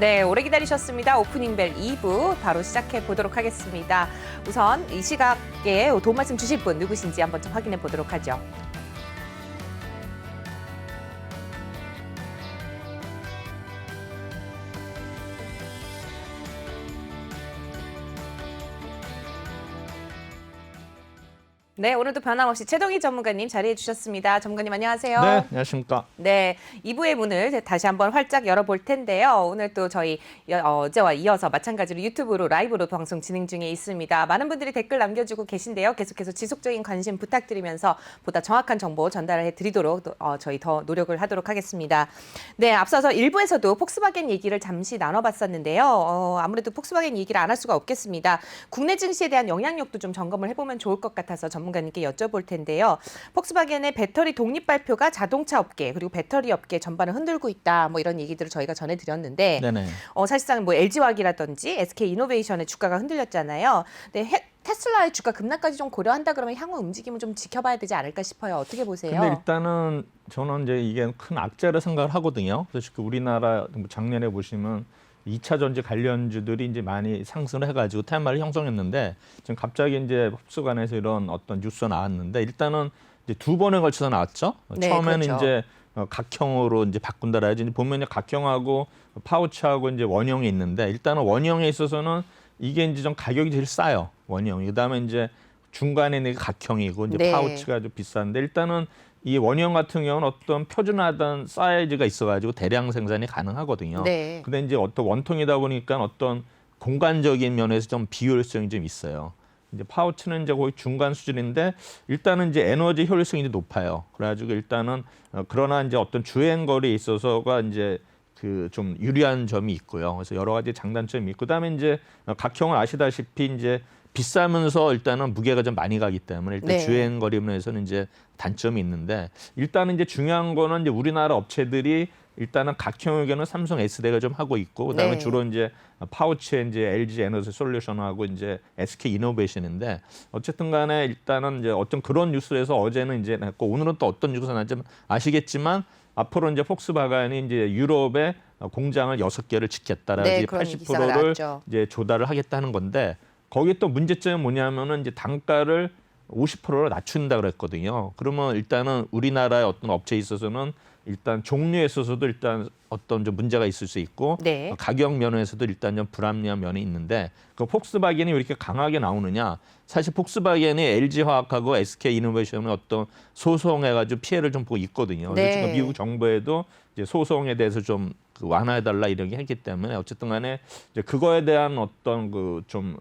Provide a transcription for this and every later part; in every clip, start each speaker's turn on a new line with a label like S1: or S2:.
S1: 네, 오래 기다리셨습니다. 오프닝벨 2부 바로 시작해 보도록 하겠습니다. 우선 이 시각에 도움 말씀 주실 분 누구신지 한번 좀 확인해 보도록 하죠. 네, 오늘도 변함없이 최동희 전문가님 자리해 주셨습니다. 전문가님 안녕하세요.
S2: 네, 안녕하십니까.
S1: 네, 2부의 문을 다시 한번 활짝 열어볼 텐데요. 오늘 또 저희 어제와 이어서 마찬가지로 유튜브로 라이브로 방송 진행 중에 있습니다. 많은 분들이 댓글 남겨주고 계신데요. 계속해서 지속적인 관심 부탁드리면서 보다 정확한 정보 전달해 드리도록 저희 더 노력을 하도록 하겠습니다. 네, 앞서서 1부에서도 폭스바겐 얘기를 잠시 나눠봤었는데요. 아무래도 폭스바겐 얘기를 안 할 수가 없겠습니다. 국내 증시에 대한 영향력도 좀 점검을 해보면 좋을 것 같아서 전문가님께 여쭤볼 텐데요. 폭스바겐의 배터리 독립 발표가 자동차 업계 그리고 배터리 업계 전반을 흔들고 있다. 뭐 이런 얘기들을 저희가 전해드렸는데
S2: 네네.
S1: 사실상 뭐 LG화학이라든지 SK이노베이션의 주가가 흔들렸잖아요. 근데 테슬라의 주가 급락까지 좀 고려한다 그러면 향후 움직임을 좀 지켜봐야 되지 않을까 싶어요. 어떻게 보세요?
S2: 근데 일단은 저는 이제 이게 큰 악재를 생각을 하거든요. 그래서 우리나라 작년에 보시면 2차 전지 관련주들이 이제 많이 상승을 해가지고 테마를 형성했는데 지금 갑자기 이제 폭스바겐에서 이런 어떤 뉴스가 나왔는데 일단은 이제 두 번에 걸쳐서 나왔죠.
S1: 네,
S2: 처음에는
S1: 그렇죠.
S2: 이제 각형으로 이제 바꾼다라 해야지. 보면 각형하고 파우치하고 이제 원형이 있는데 일단은 원형에 있어서는 이게 이제 좀 가격이 제일 싸요. 원형이. 그다음에 이제 중간에 있는 게 각형이고 이제
S1: 네.
S2: 파우치가 좀 비싼데 일단은 이 원형 같은 경우는 어떤 표준화된 사이즈가 있어가지고 대량 생산이 가능하거든요.
S1: 네.
S2: 근데 이제 어떤 원통이다 보니까 어떤 공간적인 면에서 좀 비효율성이 좀 있어요. 이제 파우치는 이제 거의 중간 수준인데 일단은 이제 에너지 효율성이 높아요. 그래가지고 일단은 그러나 이제 어떤 주행 거리에 있어서가 이제 그 좀 유리한 점이 있고요. 그래서 여러 가지 장단점이 있고 그다음에 이제 각형은 아시다시피 이제 비싸면서 일단은 무게가 좀 많이 가기 때문에 일단
S1: 네.
S2: 주행 거리 면에서는 이제 단점이 있는데 일단은 이제 중요한 거는 이제 우리나라 업체들이 일단은 각형에게는 삼성 S대가 좀 하고 있고 그다음에
S1: 네.
S2: 주로 이제 파우치에 이제 LG 에너지 솔루션하고 이제 SK 이노베이션인데 어쨌든 간에 일단은 이제 어떤 그런 뉴스에서 어제는 이제 났고 오늘은 또 어떤 뉴스가 나는지 아시겠지만 앞으로 이제 폭스바겐이 이제 유럽에 공장을 6개를 짓겠다라는
S1: 네,
S2: 이제
S1: 그런 기사가
S2: 80%를
S1: 나왔죠.
S2: 이제 조달을 하겠다는 건데 거기 또 문제점이 뭐냐면은 이제 단가를 50%로 낮춘다 그랬거든요. 그러면 일단은 우리나라의 어떤 업체에 있어서는 일단 종류에 있어서도 일단 어떤 좀 문제가 있을 수 있고
S1: 네.
S2: 가격 면에서도 일단 좀 불합리한 면이 있는데 그 폭스바겐이 왜 이렇게 강하게 나오느냐? 사실 폭스바겐이 LG화학하고 SK이노베이션의 어떤 소송해가지고 피해를 좀 보고 있거든요.
S1: 네.
S2: 지금 미국 정부에도 이제 소송에 대해서 좀 완화해달라 이런 게 했기 때문에 어쨌든 간에 이제 그거에 대한 어떤 그 좀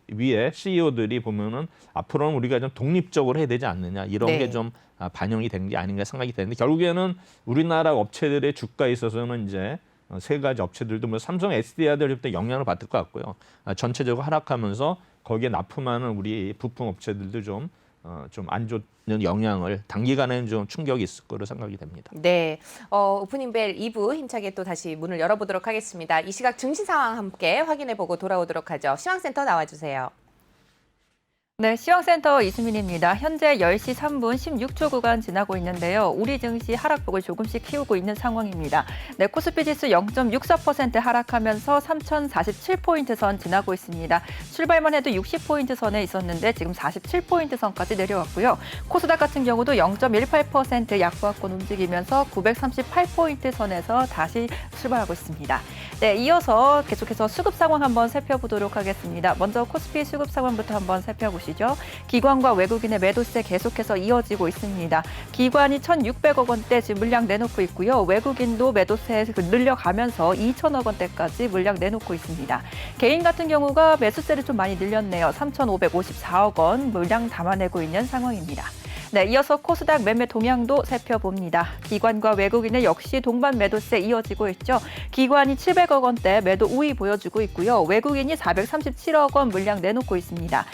S2: 위에 CEO들이 보면은 앞으로는 우리가 좀 독립적으로 해야 되지 않느냐 이런
S1: 네.
S2: 게 좀 반영이 된 게 아닌가 생각이 되는데 결국에는 우리나라 업체들의 주가에 있어서는 이제 세 가지 업체들도 뭐 삼성 SDI들부터 영향을 받을 것 같고요. 전체적으로 하락하면서 거기에 납품하는 우리 부품 업체들도 좀 안 좋은 영향을 단기간에는 좀 충격이 있을 거로 생각이 됩니다.
S1: 네, 오프닝벨 2부 힘차게 또 다시 문을 열어보도록 하겠습니다. 이 시각 증시 상황 함께 확인해보고 돌아오도록 하죠. 시황센터 나와주세요.
S3: 네, 시황센터 이수민입니다. 현재 10시 3분 16초 구간 지나고 있는데요. 우리 증시 하락폭을 조금씩 키우고 있는 상황입니다. 네, 코스피 지수 0.64% 하락하면서 3,047포인트 선 지나고 있습니다. 출발만 해도 60포인트 선에 있었는데 지금 47포인트 선까지 내려왔고요. 코스닥 같은 경우도 0.18% 약보합권 움직이면서 938포인트 선에서 다시 출발하고 있습니다. 네, 이어서 계속해서 수급 상황 한번 살펴보도록 하겠습니다. 먼저 코스피 수급 상황부터 한번 살펴보시죠. 기관과 외국인의 매도세 계속해서 이어지고 있습니다. 기관이 1,600억 원대 지금 물량 내놓고 있고요. 외국인도 매도세 늘려가면서 2천억 원대까지 물량 내놓고 있습니다. 개인 같은 경우가 매수세를 좀 많이 늘렸네요. 3,554억 원 물량 담아내고 있는 상황입니다. 네, 이어서 코스닥 매매 동향도 살펴봅니다. 기관과 외국인의 역시 동반 매도세 이어지고 있죠. 기관이 700억 원대 매도 우위 보여주고 있고요. 외국인이 437억 원 물량 내놓고 있습니다.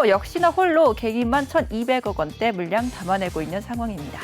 S3: 역시나 홀로 개인만 1,200억 원대 물량 담아내고 있는 상황입니다.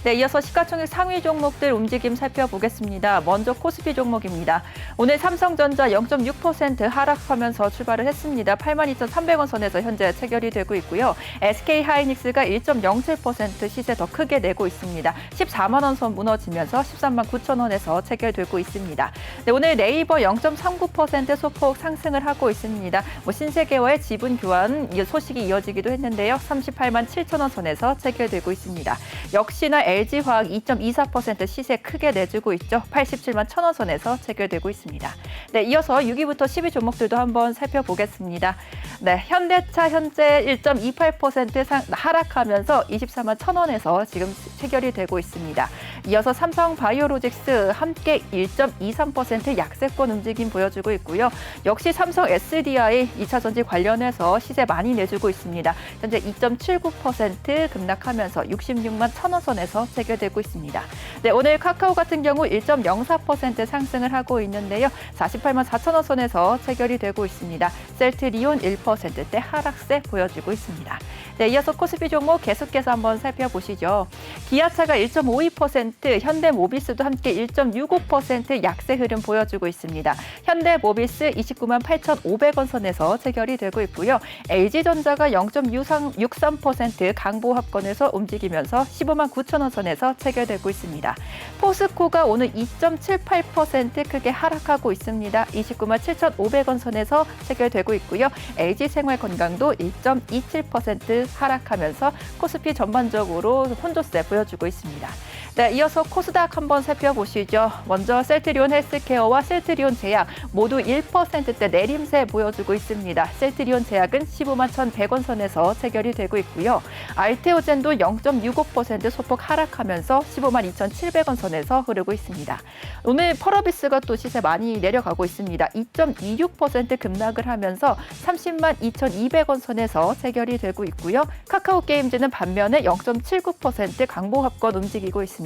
S3: 네, 이어서 시가총액 상위 종목들 움직임 살펴보겠습니다. 먼저 코스피 종목입니다. 오늘 삼성전자 0.6% 하락하면서 출발을 했습니다. 82,300원 선에서 현재 체결이 되고 있고요. SK하이닉스가 1.07% 시세 더 크게 내고 있습니다. 14만 원 선 무너지면서 13만 9천 원에서 체결되고 있습니다. 네, 오늘 네이버 0.39% 소폭 상승을 하고 있습니다. 신세계와의 지분 교환 소식이 이어지기도 했는데요. 38만 7천 원 선에서 체결되고 있습니다. 역시나 LG화학 2.24% 시세 크게 내주고 있죠. 87만 1천 원 선에서 체결되고 있습니다. 네, 이어서 6위부터 10위 종목들도 한번 살펴보겠습니다. 네, 현대차 현재 1.28% 하락하면서 24만 1천 원에서 지금 체결이 되고 있습니다. 이어서 삼성바이오로직스 함께 1.23% 약세권 움직임 보여주고 있고요. 역시 삼성 SDI 2차 전지 관련해서 시세 많이 내주고 있습니다. 현재 2.79% 급락하면서 66만 1천 원 선에서 체결되고 있습니다. 네, 오늘 카카오 같은 경우 1.04% 상승을 하고 있는데요. 48만 4천 원 선에서 체결이 되고 있습니다. 셀트리온 1%대 하락세 보여주고 있습니다. 네, 이어서 코스피 종목 계속해서 한번 살펴보시죠. 기아차가 1.52%, 현대모비스도 함께 1.65% 약세 흐름 보여주고 있습니다. 현대모비스 29만 8,500원 선에서 체결이 되고 있고요. LG전자가 0.63% 강보합권에서 움직이면서 15만 9천 원 선에서 체결되고 있습니다. 포스코가 오늘 2.78% 크게 하락하고 있습니다. 29만 7,500원 선에서 체결되고 있고요. LG생활건강도 1.27% 하락하면서 코스피 전반적으로 혼조세 보여주고 있습니다. 네, 이어서 코스닥 한번 살펴보시죠. 먼저 셀트리온 헬스케어와 셀트리온 제약 모두 1%대 내림세 보여주고 있습니다. 셀트리온 제약은 15만 1,100원 선에서 체결이 되고 있고요. 알테오젠도 0.65% 소폭 하락하면서 15만 2,700원 선에서 흐르고 있습니다. 오늘 펄어비스가 또 시세 많이 내려가고 있습니다. 2.26% 급락을 하면서 30만 2,200원 선에서 체결이 되고 있고요. 카카오게임즈는 반면에 0.79% 강보합권 움직이고 있습니다.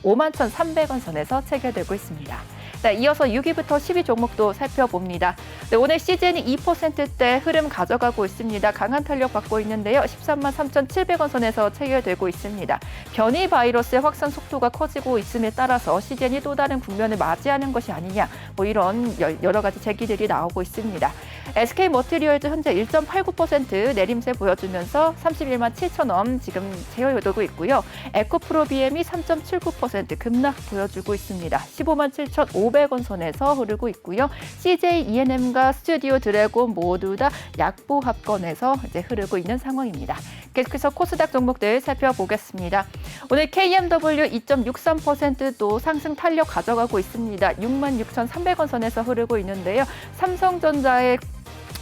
S3: 5만 1,300원 선에서 체결되고 있습니다. 네, 이어서 6위부터 10위 종목도 살펴봅니다. 네, 오늘 시즌이 2%대 흐름 가져가고 있습니다. 강한 탄력 받고 있는데요. 13만 3,700원 선에서 체결되고 있습니다. 변이 바이러스의 확산 속도가 커지고 있음에 따라서 시즌이 또 다른 국면을 맞이하는 것이 아니냐, 이런 여러 가지 제기들이 나오고 있습니다. SK머티리얼즈 현재 1.89% 내림세 보여주면서 31만 7천 원 지금 제어되고 있고요. 에코프로비엠이 3.79% 급락 보여주고 있습니다. 15만 7,500원 선에서 흐르고 있고요. CJ ENM과 스튜디오 드래곤 모두 다 약보합권에서 이제 흐르고 있는 상황입니다. 계속해서 코스닥 종목들 살펴보겠습니다. 오늘 KMW 2.63%도 상승 탄력 가져가고 있습니다. 66,300원 선에서 흐르고 있는데요. 삼성전자의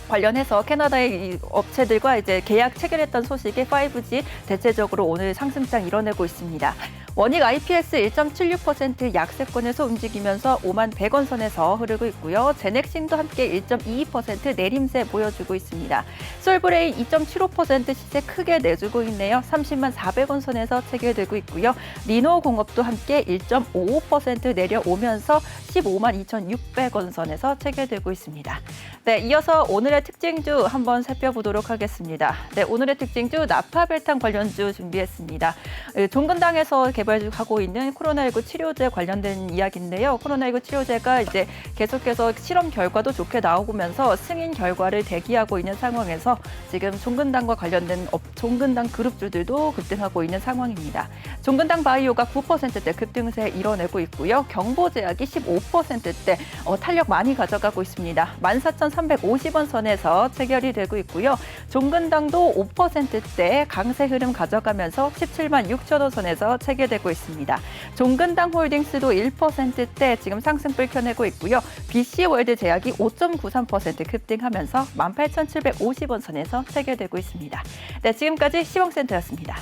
S3: 관련해서 캐나다의 이 업체들과 이제 계약 체결했던 소식에 5G 대체적으로 오늘 상승장 이뤄내고 있습니다. 원익 IPS 1.76% 약세권에서 움직이면서 5만 100원 선에서 흐르고 있고요. 제넥신도 함께 1.22% 내림세 보여주고 있습니다. 솔브레인 2.75% 시세 크게 내주고 있네요. 30만 400원 선에서 체결되고 있고요. 리노공업도 함께 1.55% 내려오면서 15만 2,600원 선에서 체결되고 있습니다. 네, 이어서 오늘의 특징주 한번 살펴보도록 하겠습니다. 네, 오늘의 특징주 나파벨탄 관련주 준비했습니다. 종근당에서 개발하고 있는 코로나19 치료제 관련된 이야기인데요. 코로나19 치료제가 이제 계속해서 실험 결과도 좋게 나오면서 승인 결과를 대기하고 있는 상황에서 지금 종근당과 관련된 종근당 그룹주들도 급등하고 있는 상황입니다. 종근당 바이오가 9%대 급등세 이뤄내고 있고요. 경보제약이 15%대 탄력 많이 가져가고 있습니다. 14,350원 선에서 체결이 되고 있고요. 종근당도 5%대 강세 흐름 가져가면서 17만 6천 원 선에서 체결되고 있습니다. 종근당 홀딩스도 1%대 지금 상승불 켜내고 있고요. BC월드 제약이 5.93% 급등하면서 18,750원 선에서 체결되고 있습니다. 네, 지금까지 시황센터였습니다.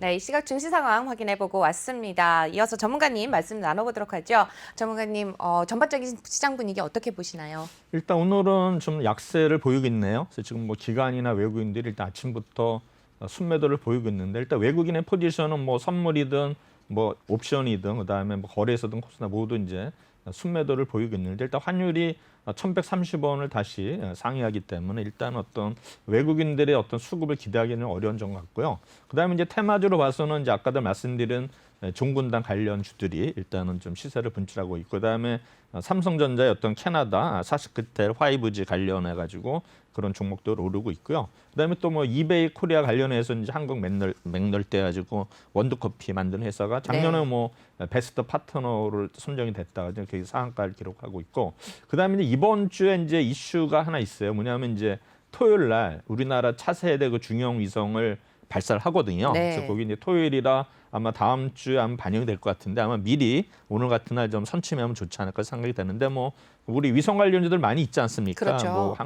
S1: 네, 이 시각 증시 상황 확인해보고 왔습니다. 이어서 전문가님 말씀 나눠보도록 하죠. 전문가님, 전반적인 시장 분위기 어떻게 보시나요?
S2: 일단 오늘은 좀 약세를 보이고 있네요. 그래서 지금 뭐 기관이나 외국인들이 일단 아침부터 순매도를 보이고 있는데 일단 외국인의 포지션은 뭐 선물이든 뭐 옵션이든 그다음에 뭐 거래소든 코스나 모두 이제 순매도를 보이고 있는데 일단 환율이 1,130원을 다시 상회하기 때문에 일단 어떤 외국인들의 어떤 수급을 기대하기는 어려운 점 같고요. 그다음에 이제 테마주로 봐서는 이제 아까도 말씀드린 종군당 관련주들이 일단은 좀 시세를 분출하고 있고 그다음에 삼성전자의 어떤 캐나다 사스크텔 화이브즈 관련해 가지고 그런 종목들 오르고 있고요. 그다음에 또 뭐 이베이 코리아 관련해서 이제 한국 맥널대 가지고 원두커피 만드는 회사가 작년에
S1: 네.
S2: 뭐 베스트 파트너를 선정이 됐다가 이렇게 상한가를 기록하고 있고 그다음에 이제 이번 주에 이제 이슈가 하나 있어요. 뭐냐면 이제 토요일 날 우리나라 차세대 그 중형 위성을 발사를 하거든요.
S1: 네.
S2: 그래서 거기 이제 토요일이라 아마 다음 주에 아마 반영이 될 것 같은데 아마 미리 오늘 같은 날 좀 선침하면 좋지 않을까 생각이 되는데 뭐 우리 위성 관련주들 많이 있지 않습니까?
S1: 그렇죠.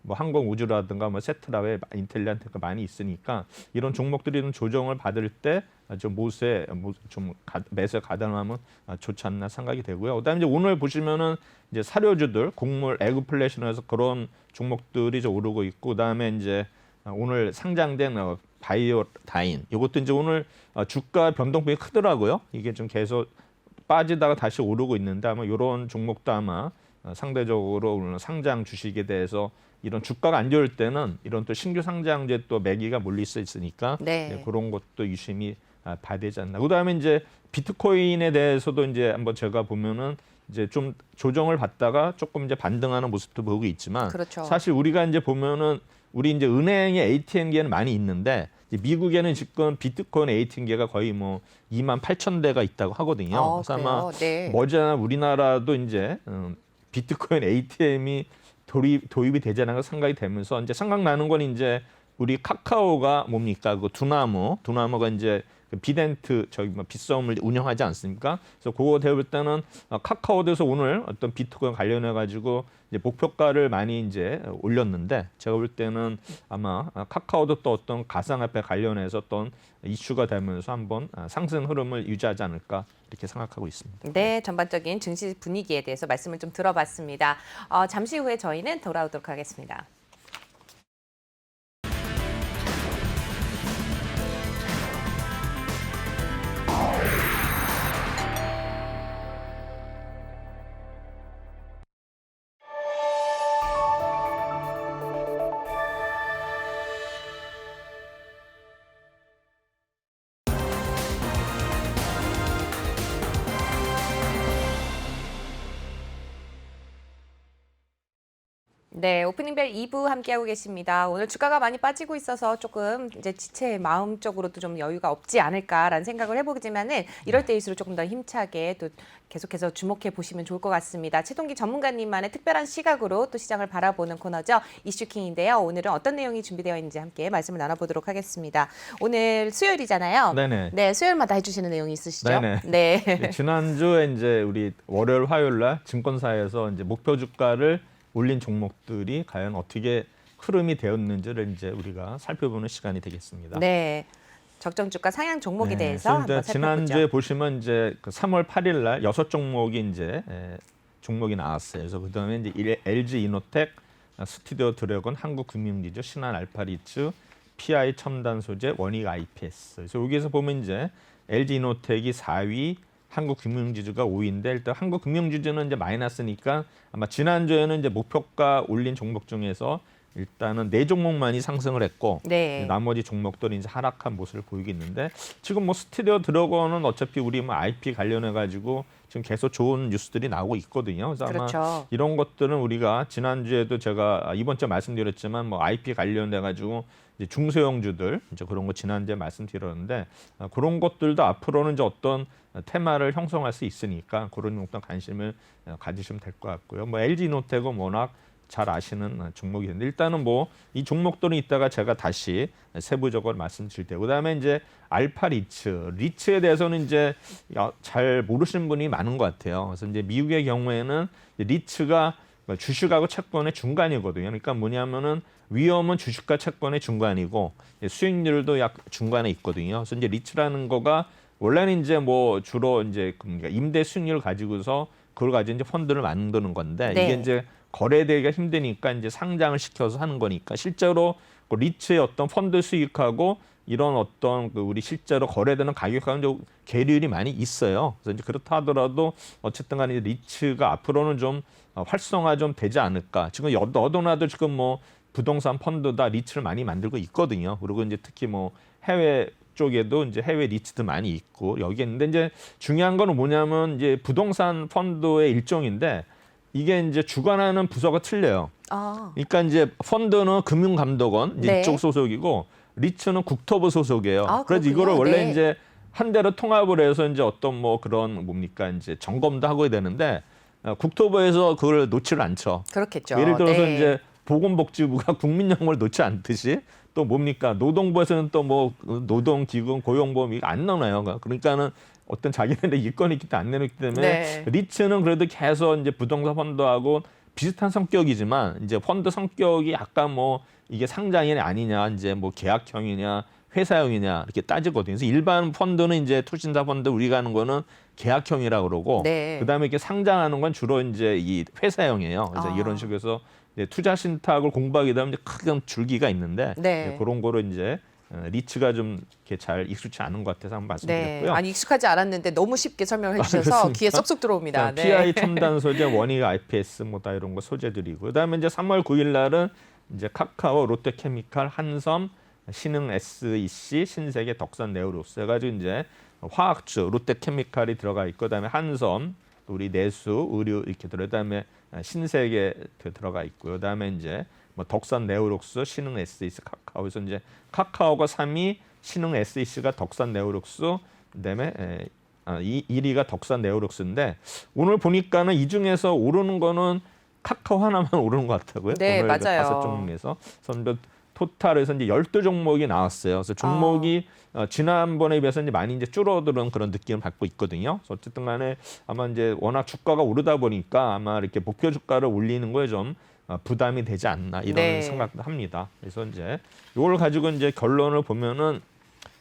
S2: 뭐 항공우주라든가 뭐 세트라웨 인텔리안트가 많이 있으니까 이런 종목들이 좀 조정을 받을 때 좀 매수에 가담하면 좋지 않나 생각이 되고요. 그다음에 이제 오늘 보시면은 이제 사료주들, 곡물, 에그플래시에서 그런 종목들이 좀 오르고 있고 그다음에 이제 오늘 상장된 바이오다인 이것도 이제 오늘 주가 변동폭이 크더라고요. 이게 좀 계속 빠지다가 다시 오르고 있는데 아마 이런 종목도 아마 상대적으로 오늘 상장 주식에 대해서 이런 주가가 안 좋을 때는 이런 또 신규 상장제 또 매기가 몰릴 수 있으니까
S1: 네.
S2: 그런 것도 유심히 봐야 되지 않나. 그다음에 이제 비트코인에 대해서도 이제 한번 제가 보면은 이제 좀 조정을 받다가 조금 이제 반등하는 모습도 보고 있지만
S1: 그렇죠.
S2: 사실 우리가 이제 보면은 우리 이제 은행에 ATM기는 많이 있는데 이제 미국에는 지금 비트코인 ATM기가 거의 뭐 28,000대가 있다고 하거든요. 그래서 아마
S1: 네.
S2: 머지않아 우리나라도 이제 비트코인 ATM이 도입이 되지 않을까 생각이 되면서 이제 생각나는 건 이제 우리 카카오가 뭡니까 그 두나무가 이제 그 비덴트 저기 뭐 빗썸을 운영하지 않습니까? 그래서 그거 대볼 때는 카카오에서 오늘 어떤 비트코인 관련해 가지고 이제 목표가를 많이 이제 올렸는데 제가 볼 때는 아마 카카오도 또 어떤 가상화폐 관련해서 어떤 이슈가 되면서 한번 상승 흐름을 유지하지 않을까 이렇게 생각하고 있습니다.
S1: 네, 전반적인 증시 분위기에 대해서 말씀을 좀 들어봤습니다. 잠시 후에 저희는 돌아오도록 하겠습니다. 네, 오프닝벨 2부 함께하고 계십니다. 오늘 주가가 많이 빠지고 있어서 조금 이제 지체 마음적으로도 좀 여유가 없지 않을까라는 생각을 해보지만은 이럴 때일수록 조금 더 힘차게 또 계속해서 주목해 보시면 좋을 것 같습니다. 최동기 전문가님만의 특별한 시각으로 또 시장을 바라보는 코너죠. 이슈킹인데요. 오늘은 어떤 내용이 준비되어 있는지 함께 말씀을 나눠보도록 하겠습니다. 오늘 수요일이잖아요.
S2: 네네.
S1: 네, 수요일마다 해주시는 내용이 있으시죠?
S2: 네네.
S1: 네.
S2: 지난주에 이제 우리 월요일, 화요일 날 증권사에서 이제 목표 주가를 올린 종목들이 과연 어떻게 흐름이 되었는지를 이제 우리가 살펴보는 시간이 되겠습니다.
S1: 네. 적정 주가 상향 종목에
S2: 네,
S1: 대해서
S2: 그래서
S1: 한번
S2: 이제
S1: 살펴보죠.
S2: 지난주에 보시면 이제 그 3월 8일 날 6종목이 이제 종목이 나왔어요. 그래서 그다음에 이제 LG 이노텍, 스튜디오 드래곤, 한국금융지주, 신한 알파리츠, PI 첨단 소재, 원익 IPS. 그래서 여기에서 보면 이제 LG 이노텍이 4위, 한국금융지주가 5위인데 일단 한국금융지주는 이제 마이너스니까 아마 지난주에는 이제 목표가 올린 종목 중에서 일단은 4종목만이 상승을 했고
S1: 네.
S2: 나머지 종목들이 이제 하락한 모습을 보이고 있는데 지금 뭐 스튜디오 드래곤은 어차피 우리 뭐 IP 관련해 가지고 지금 계속 좋은 뉴스들이 나오고 있거든요. 그래서 아마
S1: 그렇죠.
S2: 이런 것들은 우리가 지난주에도 제가 이번 주에 말씀드렸지만 뭐 IP 관련돼 가지고 이제 중소형주들 이제 그런 거 지난주에 말씀드렸는데 그런 것들도 앞으로는 이제 어떤 테마를 형성할 수 있으니까 그런 어떤 관심을 가지시면 될 것 같고요. 뭐 LG노텍은 워낙 잘 아시는 종목이 있는데 일단은 뭐 이 종목들은 이따가 제가 다시 세부적으로 말씀드릴 테고 그다음에 이제 리츠에 대해서는 이제 잘 모르시는 분이 많은 것 같아요. 그래서 이제 미국의 경우에는 리츠가 그러니까 주식하고 채권의 중간이거든요. 그러니까 뭐냐면은 위험은 주식과 채권의 중간이고 수익률도 약 중간에 있거든요. 그래서 이제 리츠라는 거가 원래는 이제 뭐 주로 이제 그러니까 임대 수익률을 가지고서 그걸 가지고 이제 펀드를 만드는 건데
S1: 네.
S2: 이게 이제 거래되기가 힘드니까 이제 상장을 시켜서 하는 거니까 실제로 그 리츠의 어떤 펀드 수익하고 이런 어떤 그 우리 실제로 거래되는 가격과는 좀 괴리율이 많이 있어요. 그래서 이제 그렇다 하더라도 어쨌든 간에 리츠가 앞으로는 좀 활성화 좀 되지 않을까. 지금 너도 나도 지금 뭐 부동산 펀드다 리츠를 많이 만들고 있거든요. 그리고 이제 특히 뭐 해외 쪽에도 이제 해외 리츠도 많이 있고 여기 있는데 이제 중요한 거는 뭐냐면 이제 부동산 펀드의 일종인데 이게 이제 주관하는 부서가 틀려요.
S1: 아,
S2: 그러니까 이제 펀드는 금융감독원 이제
S1: 네.
S2: 이쪽 소속이고 리츠는 국토부 소속이에요.
S1: 아,
S2: 그래서
S1: 그렇군요.
S2: 이거를 원래
S1: 네.
S2: 이제 한 대로 통합을 해서 이제 어떤 뭐 그런 뭡니까 이제 점검도 하고 되는데 국토부에서 그걸 놓지를 않죠.
S1: 그렇겠죠.
S2: 예를 들어서
S1: 네.
S2: 이제 보건복지부가 국민연금을 놓지 않듯이 또 뭡니까 노동부에서는 또 뭐 노동기금 고용보험 이거 안 나눠요. 그러니까는 어떤 자기네들 이권이 있기 때문에 안 내놓기 때문에
S1: 네.
S2: 리츠는 그래도 계속 이제 부동산 펀드하고 비슷한 성격이지만 이제 펀드 성격이 약간 뭐 이게 상장이냐 아니냐 이제 뭐 계약형이냐 회사형이냐 이렇게 따지거든요. 그래서 일반 펀드는 이제 투신사 펀드 우리가 하는 거는 계약형이라 그러고
S1: 네.
S2: 그다음에 이렇게 상장하는 건 주로 이제 이 회사형이에요. 그래서
S1: 아.
S2: 이런 식으로 해서 이제 투자 신탁을 공부하게 되면 이제 크게 줄기가 있는데
S1: 네.
S2: 이제 그런 거로 이제 리츠가 좀 이렇게 잘 익숙치 않은 것 같아서 한번
S1: 네.
S2: 말씀드렸고요.
S1: 아니 익숙하지 않았는데 너무 쉽게 설명을 해주셔서
S2: 그렇습니까?
S1: 귀에 쏙쏙 들어옵니다. 네.
S2: PI 첨단 소재, 원익 IPS 뭐 다 이런 거 소재들이고 그다음에 이제 3월 9일 날은 이제 카카오, 롯데케미칼, 한섬, 신흥 SEC, 신세계, 덕산 네오로스 해가지고 이제 화학주 롯데케미칼이 들어가 있고 그다음에 한섬, 우리 내수, 의류 이렇게 들어 그다음에 신세계 들어가 있고요. 그다음에 이제 뭐 덕산 네오록스, 신흥 SEC, 카카오에서 이제 카카오가 3위, 신흥 SEC가 덕산 네오록스, 그다음에 1위가 덕산 네오록스인데 오늘 보니까는 이 중에서 오르는 거는 카카오 하나만 오르는 것 같다고요.
S1: 네,
S2: 오늘
S1: 맞아요.
S2: 5종목에서 그래서 토탈에서 이제 12종목이 나왔어요. 그래서 종목이 지난번에 비해서 이제 많이 이제 줄어드는 그런 느낌을 받고 있거든요. 그래서 어쨌든 간에 아마 이제 워낙 주가가 오르다 보니까 아마 이렇게 목표 주가를 올리는 거에 좀 부담이 되지 않나 이런
S1: 네.
S2: 생각도 합니다. 그래서 이제 이걸 가지고 이제 결론을 보면은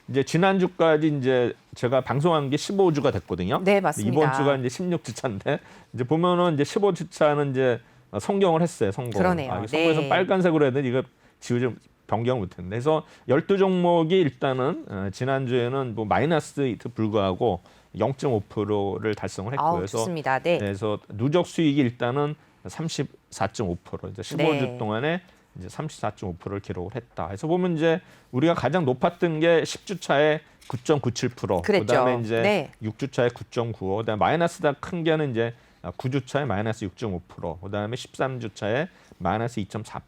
S2: 이제 지난주까지 이제 제가 방송한 게 15주가 됐거든요.
S1: 네, 맞습니다.
S2: 이번 주가 이제 16주차인데 이제 보면은 이제 15주차는 이제 성경을 했어요. 성공.
S1: 그러네요.
S2: 이게 성공해서
S1: 네.
S2: 빨간색으로 해야 되는데 이거 지우지 변경을 못했는데 그래서 12종목이 일단은 지난주에는 뭐 마이너스에 불구하고 0.5%를 달성을 했고요. 그래서
S1: 좋습니다. 네.
S2: 그래서 누적 수익이 일단은 34.5% 이제 15주
S1: 네.
S2: 동안에 이제 34.5%를 기록을 했다. 그래서 보면 이제 우리가 가장 높았던 게 10주 차에 9.97%,
S1: 그랬죠.
S2: 그다음에 이제
S1: 네.
S2: 6주 차에 9.95, 그다음에 마이너스다 큰 게는 이제 9주 차에 마이너스 6.5%, 그다음에 13주 차에 마이너스 2.4%.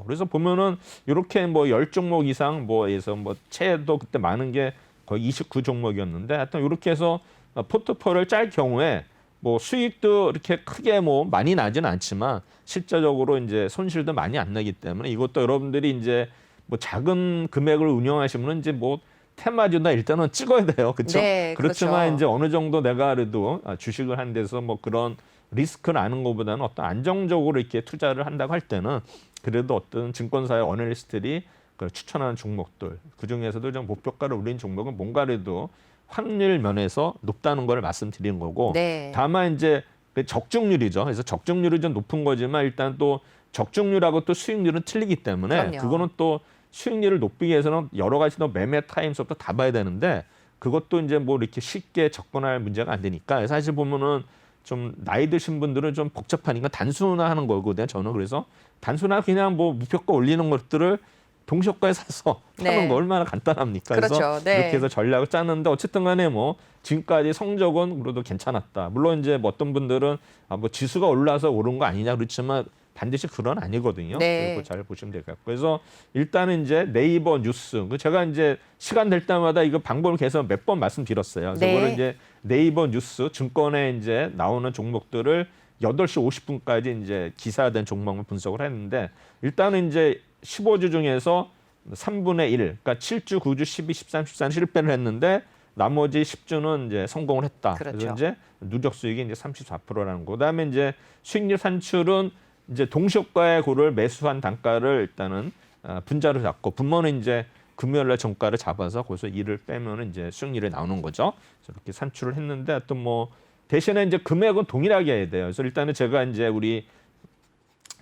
S2: 그래서 보면은 이렇게 뭐 10종목 이상 뭐에서 뭐 채도 그때 많은 게 거의 29종목이었는데 하여튼 이렇게 해서 포트폴리오를 짤 경우에 뭐 수익도 이렇게 크게 뭐 많이 나지는 않지만 실제적으로 이제 손실도 많이 안 나기 때문에 이것도 여러분들이 이제 뭐 작은 금액을 운영하시면 이제 뭐 테마주나 일단은 찍어야 돼요. 그렇죠?
S1: 네,
S2: 그렇지만
S1: 그렇죠.
S2: 이제 어느 정도 내가 그래도 주식을 한 데서 뭐 그런 리스크를 아는 것보다는 어떤 안정적으로 이렇게 투자를 한다고 할 때는 그래도 어떤 증권사의 어널리스트들이 추천하는 종목들 그 중에서도 좀 목표가를 올린 종목은 뭔가라도 확률 면에서 높다는 걸 말씀드리는 거고
S1: 네.
S2: 다만 이제 적중률이죠. 그래서 적중률이 좀 높은 거지만 일단 또 적중률하고 또 수익률은 틀리기 때문에
S1: 그럼요.
S2: 그거는 또 수익률을 높이기 위해서는 여러 가지 또 매매 타임수부터 다 봐야 되는데 그것도 이제 뭐 이렇게 쉽게 접근할 문제가 안 되니까 사실 보면은 좀 나이 드신 분들은 좀 복잡하니까 단순화하는 거거든요. 저는 그래서 단순화 그냥 뭐 목표가 올리는 것들을 동시효과에 사서 하는
S1: 네.
S2: 거 얼마나 간단합니까? 그래서
S1: 그렇죠. 네.
S2: 이렇게 해서 전략을 짜는데 어쨌든 간에 뭐 지금까지 성적은 그래도 괜찮았다. 물론 이제 뭐 어떤 분들은 뭐 지수가 올라서 오른 거 아니냐 그렇지만 반드시 그건 아니거든요.
S1: 네.
S2: 그리고 잘 보시면 될 것 같고. 그래서 일단은 이제 네이버 뉴스. 제가 이제 시간 될 때마다 이거 방법을 계속 몇 번 말씀드렸어요. 그래서
S1: 네.
S2: 이거를 이제 네이버 뉴스 증권에 이제 나오는 종목들을 8시 50분까지 이제 기사화된 종목을 분석을 했는데 일단은 이제 15주 중에서 3분의 1, 그러니까 7주, 9주, 12, 13, 14는 실패를 했는데 나머지 10주는 이제 성공을 했다.
S1: 그렇죠.
S2: 그래서 이제 누적 수익이 이제 34%라는 거. 그다음에 이제 수익률 산출은 이제 동시효과의 고를 매수한 단가를 일단은 분자로 잡고 분모는 이제 금요일 날 종가를 잡아서 거기서 1을 빼면은 이제 수익률이 나오는 거죠. 이렇게 산출을 했는데 또 뭐 대신에 이제 금액은 동일하게 해야 돼요. 그래서 일단은 제가 이제 우리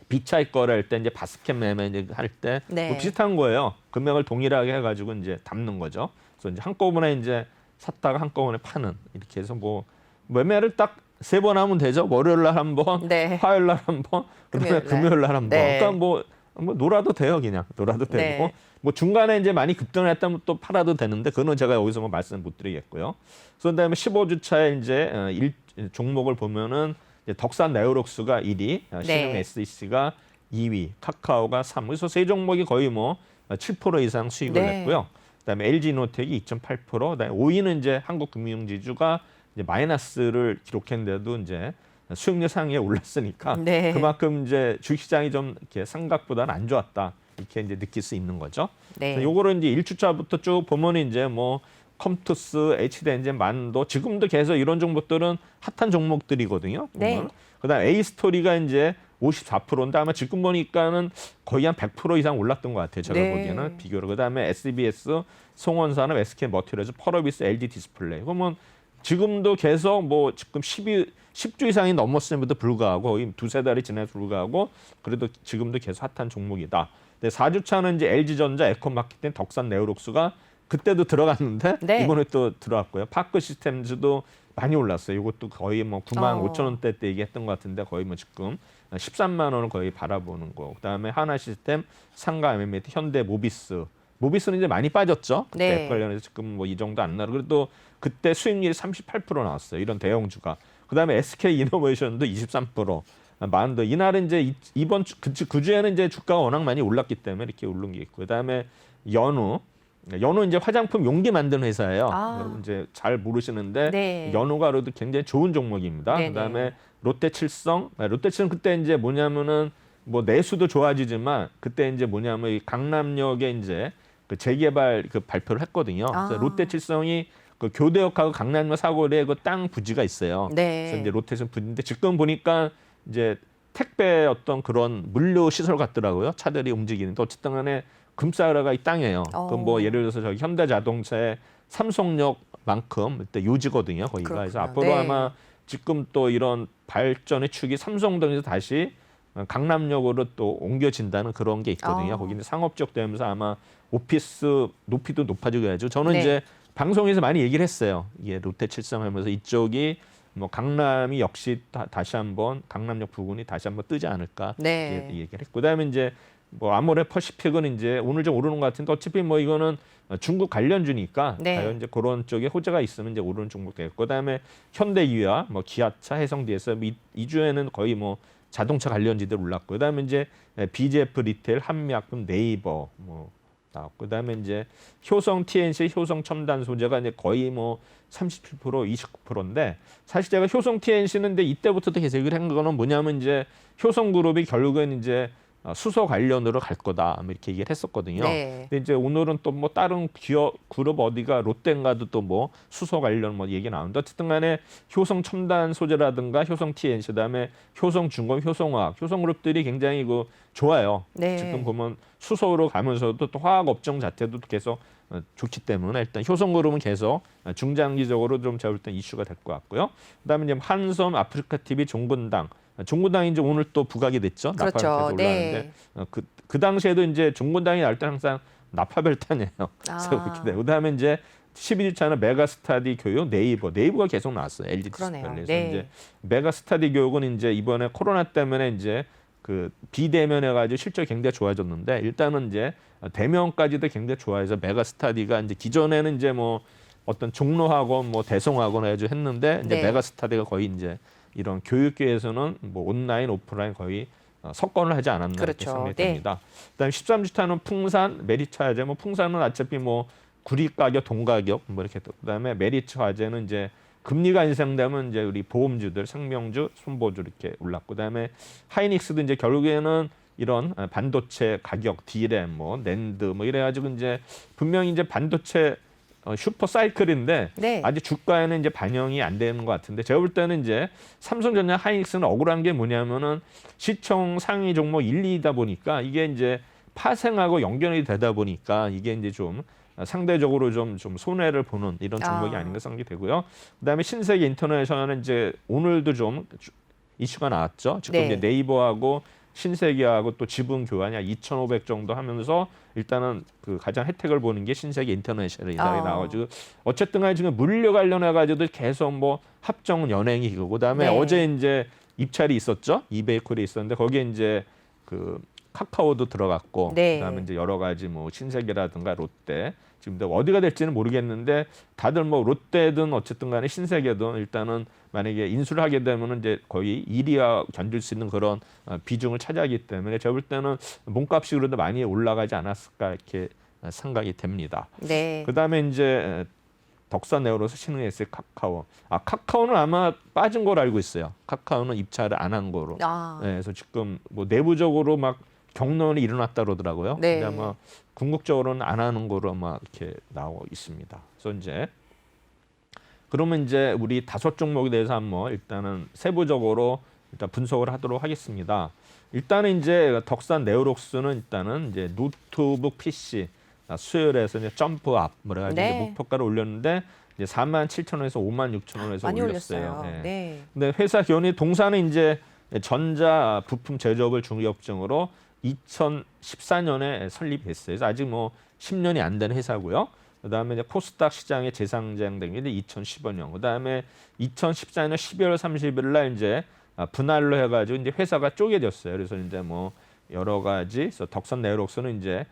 S2: 비차익 거래할 때 이제 바스켓 매매 이제 할 때
S1: 네.
S2: 뭐 비슷한 거예요. 금액을 동일하게 해가지고 이제 담는 거죠. 그래서 이제 한꺼번에 이제 샀다가 한꺼번에 파는 이렇게 해서 뭐 매매를 딱 3번 하면 되죠. 월요일 날 한 번,
S1: 네.
S2: 화요일 날 한 번, 그다음에 금요일 날 한 번.
S1: 네.
S2: 그러니까 뭐 놀아도 돼요, 그냥 놀아도 되고.
S1: 네.
S2: 뭐 중간에 이제 많이 급등했다면 또 팔아도 되는데 그거는 제가 여기서 뭐 말씀 못 드리겠고요. 그다음에 15주차에 이제 종목을 보면은 이제 덕산 네오록스가 1위, 신흥 SEC가 2위, 카카오가 3위. 그래서 세 종목이 거의 뭐 7% 이상 수익을
S1: 네.
S2: 냈고요. 그다음에 LG노텍이 2.8%, 그다음에 5위는 이제 한국금융지주가 이제 마이너스를 기록했는데도 이제 수익률 상위에 올랐으니까
S1: 네.
S2: 그만큼 이제 주식시장이 좀 이렇게 생각보다는 안 좋았다 이렇게 이제 느낄 수 있는 거죠.
S1: 네.
S2: 요거를 이제 1주차부터 쭉 보면 이제 뭐 컴투스, HD엔진, 만도 지금도 계속 이런 종목들은 핫한 종목들이거든요.
S1: 네.
S2: 그다음 A스토리가 이제 54%인데 아마 지금 보니까는 거의 한 100% 이상 올랐던 것 같아요. 제가
S1: 네.
S2: 보기에는 비교로. 그다음에 SBS, 송원산업, SK머티리얼즈, 펄어비스, LG 디스플레이. 그러면 지금도 계속 뭐 지금 10주 이상이 넘었음에도 불구하고 거의 2-3달이 지나서 불구하고 그래도 지금도 계속 핫한 종목이다. 근데 4주차는 이제 LG전자, 에코마케팅, 덕산 네오록스가 그때도 들어갔는데
S1: 네.
S2: 이번에 또 들어왔고요. 파크 시스템즈도 많이 올랐어요. 이것도 거의 뭐 9만 5천 원대 때 얘기했던 것 같은데 거의 뭐 지금 13만 원을 거의 바라보는 거. 그다음에 하나시스템, 상가 MMT, 현대 모비스. 모비스는 이제 많이 빠졌죠. 그때
S1: 네.
S2: 관련해서 지금 뭐 이 정도 안 나고 그래도 그때 수익률이 38% 나왔어요. 이런 대형주가. 그다음에 SK 이노베이션도 23%. 만도 이날은 이제 이번 그 주에는 이제 주가가 워낙 많이 올랐기 때문에 이렇게 오른 게 있고. 그다음에 연우 이제 화장품 용기 만드는 회사예요. 여러분 이제 잘 모르시는데
S1: 네.
S2: 연우가 그래도 굉장히 좋은 종목입니다.
S1: 네네.
S2: 그다음에 롯데칠성 그때 이제 뭐냐면은 뭐 내수도 좋아지지만 그때 이제 뭐냐면 이 강남역에 이제 그 재개발 그 발표를 했거든요. 그래서 롯데칠성이 그 교대역하고 강남역 사거리에 그 땅 부지가 있어요.
S1: 네.
S2: 그래서 이제 롯데에서 부지인데 지금 보니까 이제 택배 어떤 그런 물류 시설 같더라고요. 차들이 움직이는데 어쨌든 간에 금싸라가 이 땅이에요. 그럼 뭐 예를 들어서 저기 현대자동차의 삼성역만큼 그때 요지거든요. 거기가.
S1: 그렇구나.
S2: 그래서 앞으로
S1: 네.
S2: 아마 지금 또 이런 발전의 축이 삼성동에서 다시 강남역으로 또 옮겨진다는 그런 게 있거든요. 거기 이제 상업지역 되면서 아마 오피스 높이도 높아지고 해야죠. 저는
S1: 네.
S2: 이제 방송에서 많이 얘기를 했어요. 이게 롯데칠성 하면서 이쪽이 뭐 강남이 역시 다시 한번 강남역 부근이 다시 한번 뜨지 않을까
S1: 네.
S2: 얘기를 했고 그다음에 이제 뭐 아모레 퍼시픽은 이제 오늘 좀 오르는 것 같은데 어차피 뭐 이거는 중국 관련주니까
S1: 네.
S2: 과연 이제 그런 쪽에 호재가 있으면 이제 오르는 종목 되겠고 그다음에 현대유야, 뭐 기아차, 해성디에서 이 주에는 거의 뭐 자동차 관련지들 올랐고 그다음에 이제 BGF 리테일, 한미약품, 네이버 뭐 나왔고 그다음에 이제 효성 TNC, 효성 첨단 소재가 이제 거의 뭐 37%, 29%인데 사실 제가 효성 TNC는 근데 이때부터도 계속 얘기를 한 거는 뭐냐면 이제 효성그룹이 결국엔 이제 수소 관련으로 갈 거다 이렇게 얘기를 했었거든요.
S1: 네.
S2: 근데 이제 오늘은 또 뭐 다른 기업 그룹 어디가 롯데인가도 또 뭐 수소 관련 뭐 얘기 나오는데 어쨌든간에 효성 첨단 소재라든가 효성 TNC 그다음에 효성 중공, 효성화학, 효성그룹들이 굉장히 그 좋아요.
S1: 네.
S2: 지금 보면 수소로 가면서도 또 화학 업종 자체도 계속 좋기 때문에 일단 효성그룹은 계속 중장기적으로 좀 제가 볼 때 이슈가 될 것 같고요. 그다음에 이제 한섬, 아프리카 TV, 종근당이 이제 오늘 또 부각이 됐죠.
S1: 그렇죠.
S2: 나파벨트에서 올라왔는데 그 당시에도 이제 종근당이 날 때 항상 나파벨탄이에요. 그래서 그렇게 돼요. 그다음에 이제 12주차는 메가스타디 교육, 네이버가 계속 나왔어요. LG
S1: 그러네요.
S2: 디스플레이.
S1: 네.
S2: 이제 메가스타디 교육은 이제 이번에 코로나 때문에 이제 그 비대면 해가지고 실적이 굉장히 좋아졌는데 일단은 이제 대면까지도 굉장히 좋아해서 메가스타디가 이제 기존에는 이제 뭐 어떤 종로학원, 뭐 대성학원 해가지고 했는데 이제
S1: 네.
S2: 메가스타디가 거의 이제 이런 교육계에서는 뭐 온라인, 오프라인 거의 석권을 하지 않았나
S1: 그렇죠.
S2: 이렇게 생각이
S1: 네.
S2: 됩니다. 그다음에 13주차는 풍산, 메리츠 화재. 뭐 풍산은 어차피 뭐 구리 가격, 동 가격 뭐 이렇게 또 그다음에 메리츠 화재는 이제 금리가 인상되면 이제 우리 보험주들, 생명주, 손보주 이렇게 올랐고 그다음에 하이닉스도 이제 결국에는 이런 반도체 가격, 디램, 뭐 낸드 뭐 이래가지고 이제 분명히 이제 반도체 슈퍼 사이클인데
S1: 네.
S2: 아직 주가에는 이제 반영이 안 되는 것 같은데 제가 볼 때는 이제 삼성전자, 하이닉스는 억울한 게 뭐냐면은 시총 상위 종목 1, 2이다 보니까 이게 이제 파생하고 연결이 되다 보니까 이게 이제 좀 상대적으로 좀 손해를 보는 이런 종목이 아닌가 생각이 되고요. 그다음에 신세계 인터내셔널은 이제 오늘도 좀 이슈가 나왔죠. 지금
S1: 네.
S2: 이제 네이버하고 신세계하고 또 지분 교환이 2,500 정도 하면서 일단은 그 가장 혜택을 보는 게 신세계 인터내셔널이 나와가지고 어쨌든 간에 지금 물류 관련해 가지고도 계속 뭐 합정 연행이고 그다음에
S1: 네.
S2: 어제 이제 입찰이 있었죠. 이베이콜이 있었는데 거기에 이제 그 카카오도 들어갔고
S1: 네.
S2: 그다음에 이제 여러 가지 뭐 신세계라든가 롯데 지금 어디가 될지는 모르겠는데 다들 뭐 롯데든 어쨌든 간에 신세계든 일단은 만약에 인수를 하게 되면은 이제 거의 1위와 견딜 수 있는 그런 비중을 차지하기 때문에 제가 볼 때는 몸값이 그래도 많이 올라가지 않았을까 이렇게 생각이 됩니다.
S1: 네.
S2: 그다음에 이제 덕산 네오로스 신흥에스 카카오. 카카오는 아마 빠진 걸로 알고 있어요. 카카오는 입찰을 안 한 거로. 네, 그래서 지금 뭐 내부적으로 막 경론이 일어났다 그러더라고요.
S1: 네.
S2: 근데 아마 궁극적으로는 안 하는 거로 아마 이렇게 나오고 있습니다. 그래서 이제 그러면 이제 우리 5 종목에 대해서 한번 일단은 세부적으로 일단 분석을 하도록 하겠습니다. 일단은 이제 덕산 네오록스는 일단은 이제 노트북 PC 수요일에서 이제 점프업 뭐라 가지고
S1: 네.
S2: 목표가를 올렸는데 이제 47,000원에서 56,000원에서
S1: 많이
S2: 올렸어요.
S1: 올렸어요.
S2: 네.
S1: 네.
S2: 근데 회사 기원이 동사는 이제 전자 부품 제조업을 중개업종으로 2014년에 설립했어요. 그래서 아직 뭐 10년이 안 된 회사고요. 그다음에 이제 코스닥 시장에 재상장된 게 2015년. 그다음에 2014년 12월 30일 날 이제 분할로 해가지고 이제 회사가 쪼개졌어요. 그래서 이제 뭐 여러 가지 그래서 덕산 네오록스는 이제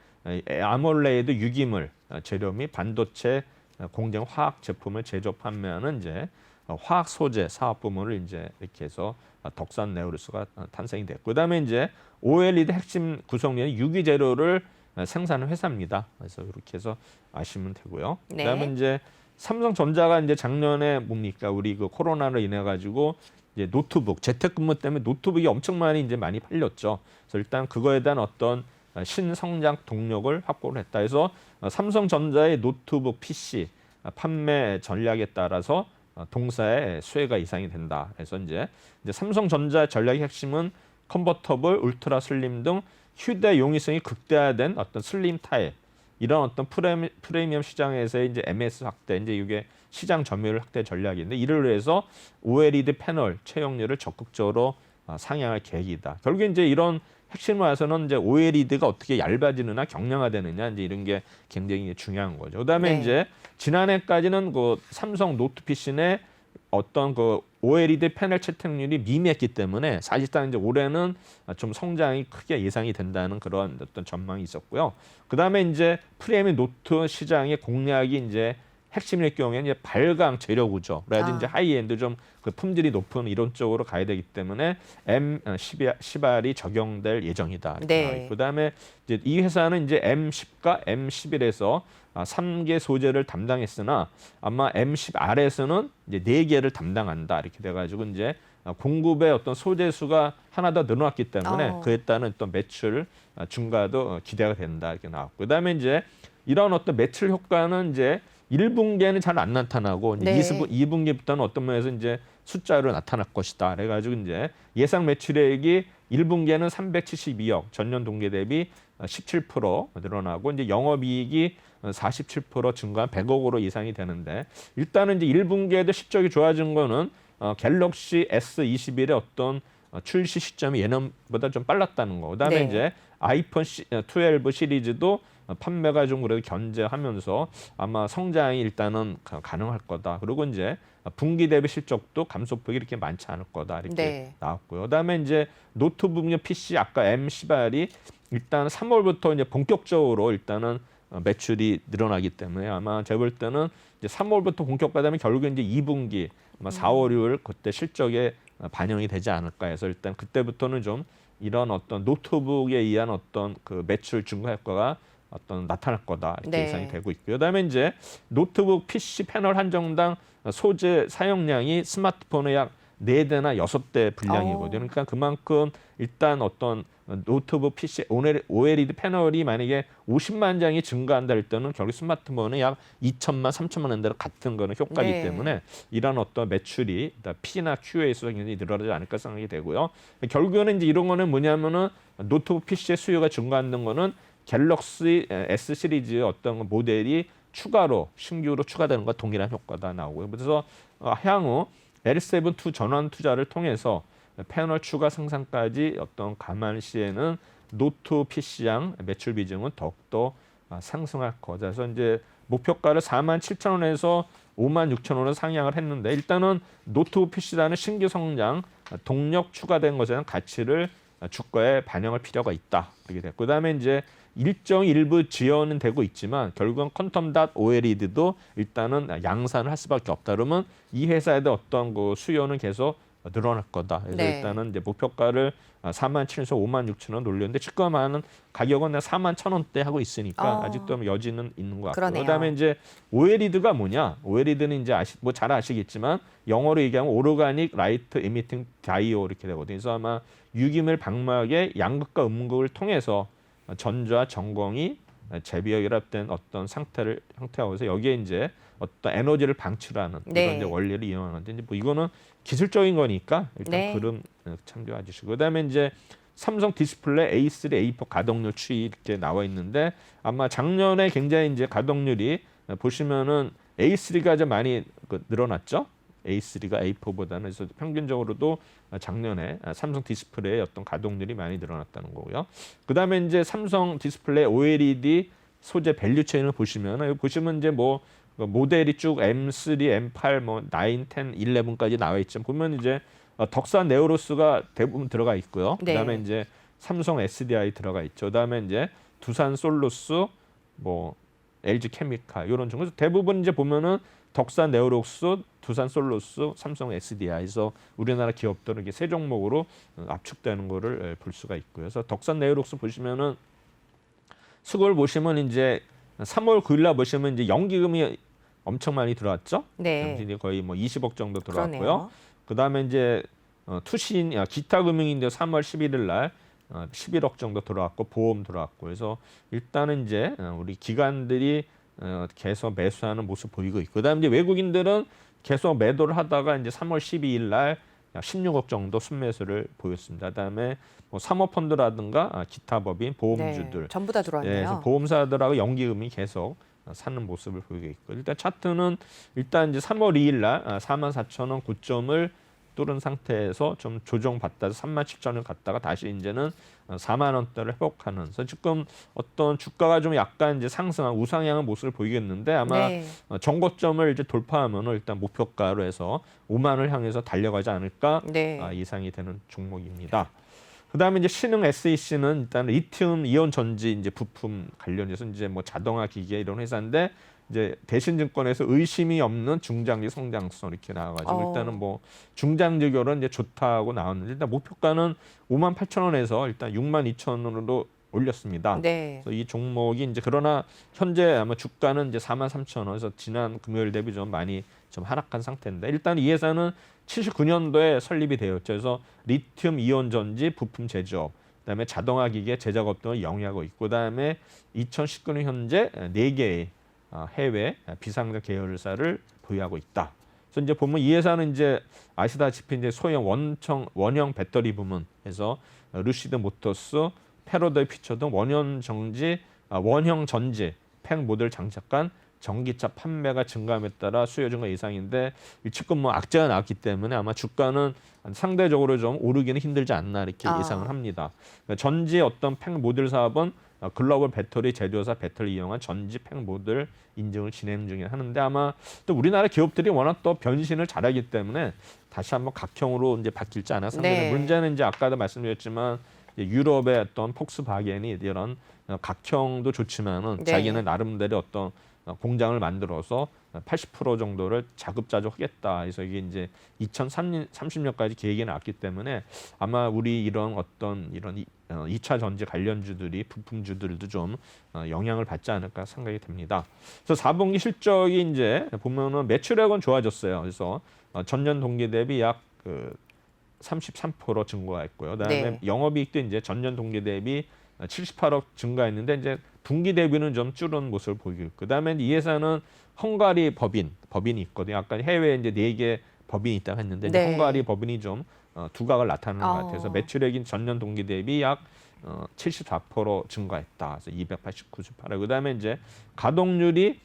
S2: 아몰레이드 유기물 재료 및 반도체 공정 화학 제품을 제조 판매하는 이제 화학 소재 사업 부문을 이제 이렇게 해서 덕산 네오록스가 탄생이 됐고 그다음에 이제 OLED 핵심 구성료는 유기 재료를 생산하는 회사입니다. 그래서 이렇게 해서 아시면 되고요.
S1: 네.
S2: 그다음에 이제 삼성전자가 이제 작년에 뭡니까 우리 그 코로나로 인해 가지고 이제 노트북 재택근무 때문에 노트북이 엄청 많이 팔렸죠. 그래서 일단 그거에 대한 어떤 신성장 동력을 확보를 했다. 해서 삼성전자의 노트북 PC 판매 전략에 따라서 동사의 수혜가 이상이 된다. 그래서 이제 삼성전자 전략의 핵심은 컨버터블, 울트라 슬림 등 휴대 용이성이 극대화된 어떤 슬림 타입 이런 어떤 프리미엄 시장에서의 이제 MS 확대 이제 이게 시장 점유율 확대 전략인데 이를 위해서 OLED 패널 채용률을 적극적으로 상향할 계획이다. 결국에 이제 이런 핵심을 와서는 이제 OLED가 어떻게 얇아지느냐 경량화되느냐 이제 이런 게 굉장히 중요한 거죠. 그다음에
S1: 네.
S2: 이제 지난해까지는 그 삼성 노트 PC의 어떤 그 OLED 패널 채택률이 미미했기 때문에 사실상 이제 올해는 좀 성장이 크게 예상이 된다는 그런 어떤 전망이 있었고요. 그다음에 이제 프리미엄 노트 시장의 공략이 이제 핵심일 경우에는 이제 발광 재료 구조, 그래야지 이제 하이엔드 좀 그 품질이 높은 이런 쪽으로 가야 되기 때문에 M10R이 적용될 예정이다.
S1: 네.
S2: 그다음에 이제 이 회사는 이제 M10과 M11에서 3개 소재를 담당했으나 아마 M10R에서는 이제 4개를 담당한다. 이렇게 돼가지고 이제 공급의 어떤 소재 수가 하나 더 늘어났기 때문에 그에 따른 어떤 매출 증가도 기대가 된다. 이렇게 나왔고 그다음에 이제 이런 어떤 매출 효과는 이제 1분기에는 잘 안 나타나고
S1: 네.
S2: 2분기부터는 어떤 면에서 이제 숫자로 나타날 것이다. 그래가지고 이제 예상 매출액이 1분기에는 372억, 전년 동기 대비 17% 늘어나고 이제 영업이익이 47% 증가한 100억으로 예상이 되는데 일단은 이제 1분기에도 실적이 좋아진 거는 갤럭시 S21의 어떤 출시 시점이 예년보다 좀 빨랐다는 거. 그다음에
S1: 네.
S2: 이제 아이폰 12 시리즈도 판매가 좀 그래도 견제하면서 아마 성장이 일단은 가능할 거다. 그리고 이제 분기 대비 실적도 감소폭이 이렇게 많지 않을 거다. 이렇게
S1: 네.
S2: 나왔고요. 그다음에 이제 노트북용 PC 아까 M10R이 일단 3월부터 이제 본격적으로 일단은 매출이 늘어나기 때문에 아마 제가 볼 때는 이제 3월부터 본격화되면 결국에 이제 2분기 아마 4월, 6월 그때 실적에 반영이 되지 않을까 해서 일단 그때부터는 좀 이런 어떤 노트북에 의한 어떤 그 매출 증가 효과가 어떤 나타날 거다 이렇게
S1: 네.
S2: 예상이 되고 있고요. 그다음에 이제 노트북 PC 패널 한정당 소재 사용량이 스마트폰의 약 4대나 6대 분량이거든요. 그러니까 그만큼 일단 어떤 노트북 PC OLED 패널이 만약에 50만 장이 증가한다 할 때는 결국 스마트폰은 약 2천만, 3천만 원대로 같은 거는 효과이기
S1: 네.
S2: 때문에 이런 어떤 매출이 P나 Q에 있어서 굉장히 늘어나지 않을까 생각이 되고요. 결국에는 이제 이런 거는 뭐냐면은 노트북 PC의 수요가 증가하는 거는 갤럭시 S 시리즈의 어떤 모델이 추가로 신규로 추가되는 것과 동일한 효과가 나오고요. 그래서 향후 L7 전환 투자를 통해서 패널 추가 생산까지 어떤 감안 시에는 노트 PC양 매출 비중은 더욱더 상승할 거다. 그래서 이제 목표가를 47,000원에서 56,000원으로 상향을 했는데 일단은 노트 PC라는 신규 성장 동력 추가된 것에 대한 가치를 주가에 반영할 필요가 있다. 그렇게 됐고 그다음에 이제 일부 지연은 되고 있지만 결국은 퀀텀 OLED도 일단은 양산을 할 수밖에 없다. 그러면 이 회사에 대한 어떤 그 수요는 계속 늘어날 거다. 그래서
S1: 네.
S2: 일단은 이제 목표가를 47,000원에서 56,000원 올렸는데 지금은 가격은 41,000원대 하고 있으니까 아직도 여지는 있는 것 같고요.
S1: 그러네요.
S2: 그다음에 이제 OLED가 뭐냐? OLED는 이제 뭐 잘 아시겠지만 영어로 얘기하면 오르가닉 라이트 이미팅 다이오 이렇게 되거든요. 그래서 아마 유기물 방막의 양극과 음극을 통해서 전자 전공이 재비와 결합된 어떤 형태하고서 여기에 이제 어떤 에너지를 방출하는
S1: 네.
S2: 이런 이제 원리를 이용하는데 이제 뭐 이거는 기술적인 거니까 일단
S1: 네.
S2: 그럼 참조해 주시고 그다음에 이제 삼성 디스플레이 A3, A4 가동률 추이 이렇게 나와 있는데 아마 작년에 굉장히 이제 가동률이 보시면은 A3가 좀 많이 늘어났죠. A3가 A4보다는 그래서 평균적으로도 작년에 삼성 디스플레이의 어떤 가동률이 많이 늘어났다는 거고요. 그다음에 이제 삼성 디스플레이 OLED 소재 밸류 체인을 보시면 이제 뭐 모델이 쭉 M3, M8, 뭐 9, 10, 11까지 나와 있죠. 보면 이제 덕산 네오로스가 대부분 들어가 있고요.
S1: 네.
S2: 그다음에 이제 삼성 SDI 들어가 있죠. 그다음에 이제 두산 솔루스, 뭐 LG 케미칼 이런 중에서 대부분 이제 보면은 덕산 네오록스, 두산 솔루스, 삼성 SDI에서 우리나라 기업들은 이렇게 세 종목으로 압축되는 거를 볼 수가 있고요. 그래서 덕산 네오록스 보시면은 수급을 보시면 이제 3월 9일 날 보시면 이제 연기금이 엄청 많이 들어왔죠.
S1: 네.
S2: 연기금이 거의 뭐 20억 정도 들어왔고요.
S1: 그러네요.
S2: 그다음에 이제 기타 금융인데 3월 11일 날 11억 정도 들어왔고 보험 들어왔고 그래서 일단은 이제 우리 기관들이 계속 매수하는 모습 보이고 있고 그다음에 이제 외국인들은 계속 매도를 하다가 이제 3월 12일 날 16억 정도 순매수를 보였습니다. 그다음에 뭐 사모펀드라든가 기타 법인 보험주들
S1: 네. 전부 다 들어왔네요.
S2: 그래서 보험사들하고 연기금이 계속 사는 모습을 보이고 있고 일단 차트는 일단 이제 3월 2일 날 44,000원 고점을 뚫은 상태에서 좀 조정받다 37,000원 갔다가 다시 이제는 4만 원대를 회복하는. 그래서 지금 어떤 주가가 좀 약간 이제 상승한 우상향한 모습을 보이겠는데 아마
S1: 네.
S2: 정고점을 이제 돌파하면은 일단 목표가로 해서 5만 원을 향해서 달려가지 않을까
S1: 네.
S2: 예상이 되는 종목입니다. 그다음에 이제 신흥 SEC는 일단 리튬 이온 전지 이제 부품 관련해서 이제 뭐 자동화 기계 이런 회사인데 이제 대신증권에서 의심이 없는 중장기 성장성 이렇게 나와가지고 일단은 뭐 중장기적으로는 이제 좋다고 나왔는데 일단 목표가는 58,000원에서 일단 62,000원으로 올렸습니다.
S1: 네.
S2: 그래서 이 종목이 이제 그러나 현재 아마 주가는 이제 43,000원에서 지난 금요일 대비 좀 많이 좀 하락한 상태인데 일단 이 회사는 79년도에 설립이 되었죠. 그래서 리튬 이온 전지 부품 제조업, 그다음에 자동화 기계 제작업 등을 영위하고 있고, 그다음에 2019년 현재 4개의 해외 비상장 계열사를 보유하고 있다. 그래서 이제 보면 이 회사는 이제 아시다시피 이제 소형 원형 배터리 부문에서 루시드 모터스, 패러다이 퓨처 등 원형 전지 팩 모델 장착한 전기차 판매가 증가함에 따라 수요 증가 예상인데 지금 뭐 악재가 나왔기 때문에 아마 주가는 상대적으로 좀 오르기는 힘들지 않나 이렇게 예상을 합니다. 전지 어떤 팩 모델 사업은 글로벌 배터리 제조사 배터리 이용한 전지 팩 모델 인증을 진행 중에 하는데 아마 또 우리나라 기업들이 워낙 또 변신을 잘하기 때문에 다시 한번 각형으로 이제 바뀔지 않아 상대는
S1: 네.
S2: 문제는 이제 아까도 말씀드렸지만 유럽의 어떤 폭스바겐이 이런 각형도 좋지만은
S1: 네.
S2: 자기는 나름대로 어떤 공장을 만들어서 80% 정도를 자급자족하겠다. 그래서 이게 이제 2030년까지 계획이 나왔기 때문에 아마 우리 이런 어떤 이런 2차 전지 관련주들이 부품주들도 좀 영향을 받지 않을까 생각이 됩니다. 그래서 4분기 실적이 이제 보면은 매출액은 좋아졌어요. 그래서 전년 동기 대비 약 33% 증가했고요. 그다음에
S1: 네.
S2: 영업이익도 이제 전년 동기 대비 78억 증가했는데 이제 분기 대비는 좀 줄은 모습을 보이고 있고, 그다음에 이 회사는 헝가리 법인이 있거든요. 아까 해외에 이제 4개 법인이 있다고 했는데 이제
S1: 네.
S2: 헝가리 법인이 좀 두각을 나타내는 것 같아서
S1: 어.
S2: 매출액이 전년 동기 대비 약 74% 증가했다. 그래서 289.8억. 그다음에 이제 가동률이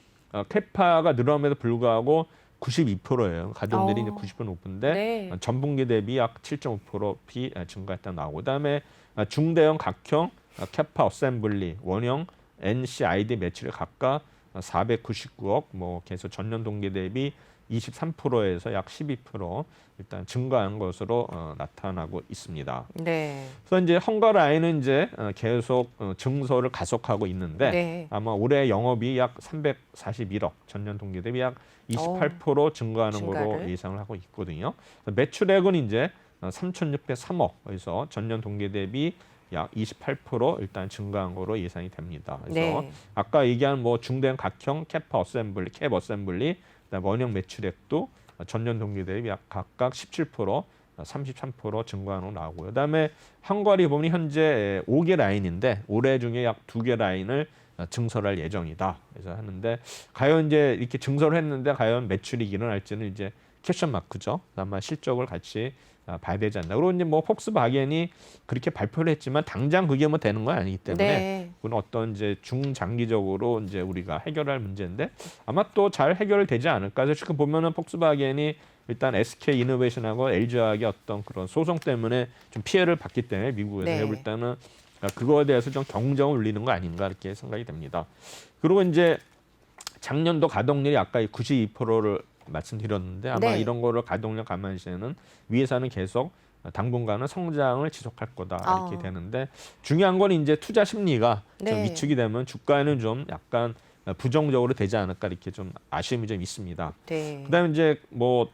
S2: 캐파가 늘어남에도 불구하고 92%예요. 가동률이 이제 90% 높은데
S1: 네.
S2: 전분기 대비 약 7.5% 증가했다 나오고, 그다음에 중대형 각형 캐파 어셈블리 원형 NCID 매출이 각각 499억, 뭐 계속 전년 동기 대비 23%에서 약 12% 일단 증가한 것으로 나타나고 있습니다.
S1: 네.
S2: 그래서 이제 헝가라인은 이제 계속 증설을 가속하고 있는데
S1: 네.
S2: 아마 올해 영업이 약 341억, 전년 동기 대비 약 28% 증가하는 걸로
S1: 증가를.
S2: 예상을 하고 있거든요. 매출액은 이제 3,603억에서 전년 동기 대비 약 28% 일단 증가한 거로 예상이 됩니다. 그래서
S1: 네.
S2: 아까 얘기한 뭐 중대형 각형 캐파 어셈블리, 캡 어셈블리, 그다음에 원형 매출액도 전년 동기 대비 약 각각 17%, 33% 증가로 나오고요. 그다음에 헝가리 법인이 현재 5개 라인인데 올해 중에 약 2개 라인을 증설할 예정이다. 그래서 하는데 과연 이제 이렇게 증설을 했는데 과연 매출이 일어날지는 이제 퀘션 마크죠. 아마 실적을 같이 봐야 되지 않나. 그리고 이제 뭐 폭스바겐이 그렇게 발표를 했지만 당장 그게 뭐 되는 건 아니기 때문에
S1: 네.
S2: 그건 어떤 이제 중장기적으로 이제 우리가 해결할 문제인데 아마 또 잘 해결되지 않을까. 그래서 지금 보면은 폭스바겐이 일단 SK 이노베이션하고 LG화학의 어떤 그런 소송 때문에 좀 피해를 봤기 때문에 미국에서
S1: 네.
S2: 해볼 때는 그거에 대해서 좀 경쟁을 울리는 거 아닌가 이렇게 생각이 됩니다. 그리고 이제 작년도 가동률이 아까 92%를 말씀드렸는데 아마
S1: 네. 이런
S2: 이런 거를 가동률 감안시에는 위에서는 계속 당분간은 성장을 지속할 거다 이렇게 되는데 중요한 건 이제 투자 심리가 좀
S1: 네.
S2: 위축이 되면 주가에는 좀 약간 부정적으로 되지 않을까 이렇게 좀 아쉬움이 좀 있습니다.
S1: 네.
S2: 그다음에 이제 뭐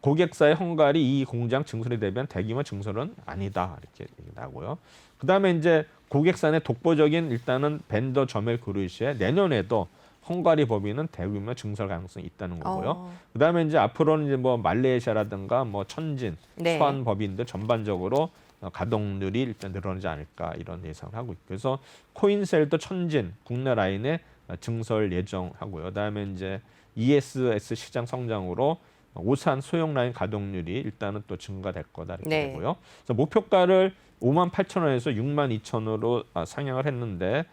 S2: 고객사의 헝가리 이 공장 증설에 대비한 대규모 증설은 아니다 이렇게 나고요. 그다음에 이제 고객사 내 독보적인 일단은 벤더 점액 그루시에 내년에도 헝가리 법인은 대규모 증설 가능성이 있다는 거고요. 그다음에 이제 앞으로는 이제 뭐 말레이시아라든가 뭐 천진,
S1: 네.
S2: 수안 법인들 전반적으로 가동률이 일단 늘어나지 않을까 이런 예상을 하고 있고, 그래서 코인셀도 천진 국내 라인에 증설 예정하고요. 그다음에 이제 ESS 시장 성장으로 오산 소형 라인 가동률이 일단은 또 증가될 거다 이렇게
S1: 네.
S2: 되고요. 그래서 목표가를 58,000원에서 62,000원으로 상향을 했는데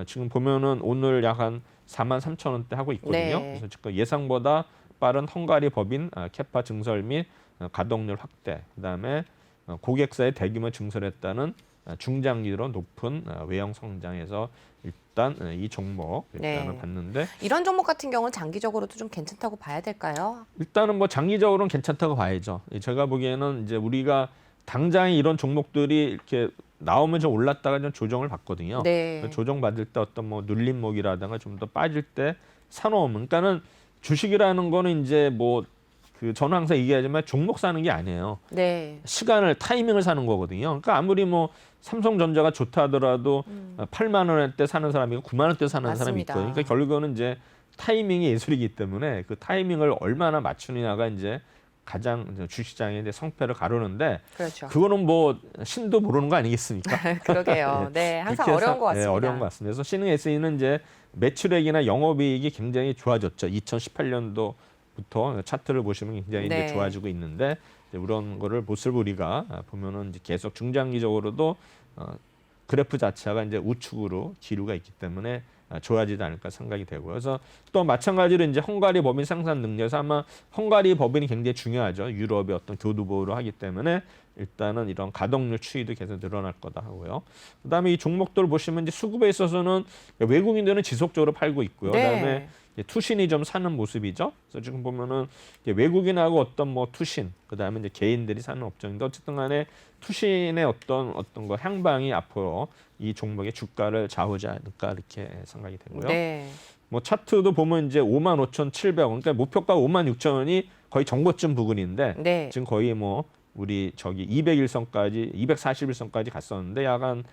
S2: 지금 보면은 오늘 약 한 43,000원대 하고 있거든요.
S1: 네.
S2: 그래서 지금 예상보다 빠른 헝가리 법인 캐파 증설 및 가동률 확대, 그다음에 고객사의 대규모 증설했다는 중장기로 높은 외형 성장에서 일단 이 종목 일단은
S1: 네.
S2: 봤는데
S1: 이런 종목 같은 경우는 장기적으로도 좀 괜찮다고 봐야 될까요?
S2: 일단은 뭐 장기적으로는 괜찮다고 봐야죠. 제가 보기에는 이제 우리가 당장 이런 종목들이 이렇게 나오면 좀 올랐다가 좀 조정을 받거든요.
S1: 네.
S2: 조정 받을 때 어떤 뭐 눌림목이라든가 좀 더 빠질 때 사놓으면, 그러니까는 주식이라는 거는 이제 뭐 그 저는 항상 얘기하지만 종목 사는 게 아니에요.
S1: 네.
S2: 시간을 타이밍을 사는 거거든요. 그러니까 아무리 뭐 삼성전자가 좋다 하더라도 8만 원대 사는 사람이고 9만 원대 사는 사람이
S1: 맞습니다.
S2: 있거든요. 그러니까 결국은 이제 타이밍이 예술이기 때문에 그 타이밍을 얼마나 맞추느냐가 이제 가장 주시장의 이제 성패를 가르는데
S1: 그렇죠.
S2: 그거는 뭐 신도 모르는 거 아니겠습니까?
S1: 그러게요. 네, 항상
S2: 그렇게 해서,
S1: 어려운 것 같습니다.
S2: 어려운 것 같습니다. 그래서 신흥 SE는 이제 매출액이나 영업이익이 굉장히 좋아졌죠. 2018년도부터 차트를 보시면 굉장히
S1: 네.
S2: 이제 좋아지고 있는데 이제 이런 거를 모습을 우리가 보면은 이제 계속 중장기적으로도 그래프 자체가 이제 우측으로 기류가 있기 때문에 좋아지지 않을까 생각이 되고요. 그래서 또 마찬가지로 이제 헝가리 법인 생산 능력에서 아마 헝가리 법인이 굉장히 중요하죠. 유럽의 어떤 교두보를 하기 때문에 일단은 이런 가동률 추이도 계속 늘어날 거다 하고요. 그다음에 이 종목들을 보시면 이제 수급에 있어서는 외국인들은 지속적으로 팔고 있고요.
S1: 네.
S2: 그다음에 투신이 좀 사는 모습이죠. 그래서 지금 보면은 외국인하고 어떤 뭐 투신, 그다음에 이제 개인들이 사는 업종인데 어쨌든 간에 투신의 어떤 거 향방이 앞으로 이 종목의 주가를 좌우하지 않을까 이렇게 생각이 되고요.
S1: 네.
S2: 뭐 차트도 보면 이제 55,700원, 그러니까 목표가 56,000원이 거의 정고점 부근인데
S1: 네.
S2: 지금 거의 뭐 우리 저기 200일선까지 241선까지 갔었는데 약간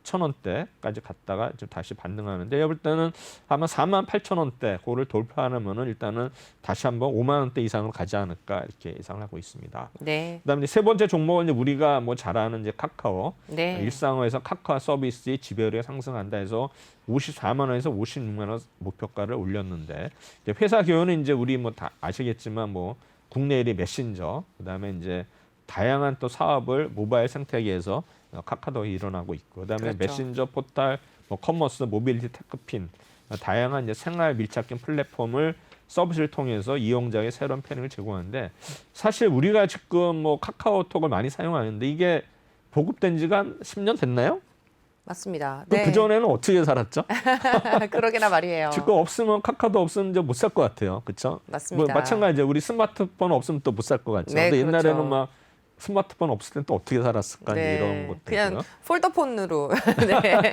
S2: 4,000원대까지 갔다가 좀 다시 반등하는데 제가 볼 때는 아마 48,000원대 그거를 돌파하면은 일단은 다시 한번 5만 원대 이상으로 가지 않을까 이렇게 예상을 하고 있습니다.
S1: 네.
S2: 그다음에 세 번째 종목은 이제 우리가 뭐 잘 아는 이제 카카오
S1: 네.
S2: 일상화에서 카카오 서비스의 지배율이 상승한다 해서 54만 원에서 56만 원 목표가를 올렸는데 이제 회사 기호는 이제 우리 뭐 다 아시겠지만 뭐 국내 1위 메신저 그다음에 이제 다양한 또 사업을 모바일 생태계에서 카카오톡이 일어나고 있고 그다음에
S1: 그렇죠.
S2: 메신저 포탈 뭐 커머스 모빌리티 테크핀 다양한 이제 생활 밀착형 플랫폼을 서비스를 통해서 이용자에게 새로운 패널을 제공하는데 사실 우리가 지금 뭐 카카오톡을 많이 사용하는데 이게 보급된 지가 한 10년 됐나요?
S1: 맞습니다.
S2: 그
S1: 네.
S2: 전에는 어떻게 살았죠?
S1: 그러게나 말이에요.
S2: 지금 없으면 카카오톡 없으면 이제 못 살 것 같아요. 그렇죠?
S1: 맞습니다.
S2: 뭐 마찬가지죠. 우리 스마트폰 없으면 또 못 살 것 같죠.
S1: 네,
S2: 근데 옛날에는
S1: 그렇죠.
S2: 막 스마트폰 없을 땐 또 어떻게 살았을까 이제 이런 것도
S1: 그냥
S2: 있고요.
S1: 폴더폰으로 네.
S2: 그다음에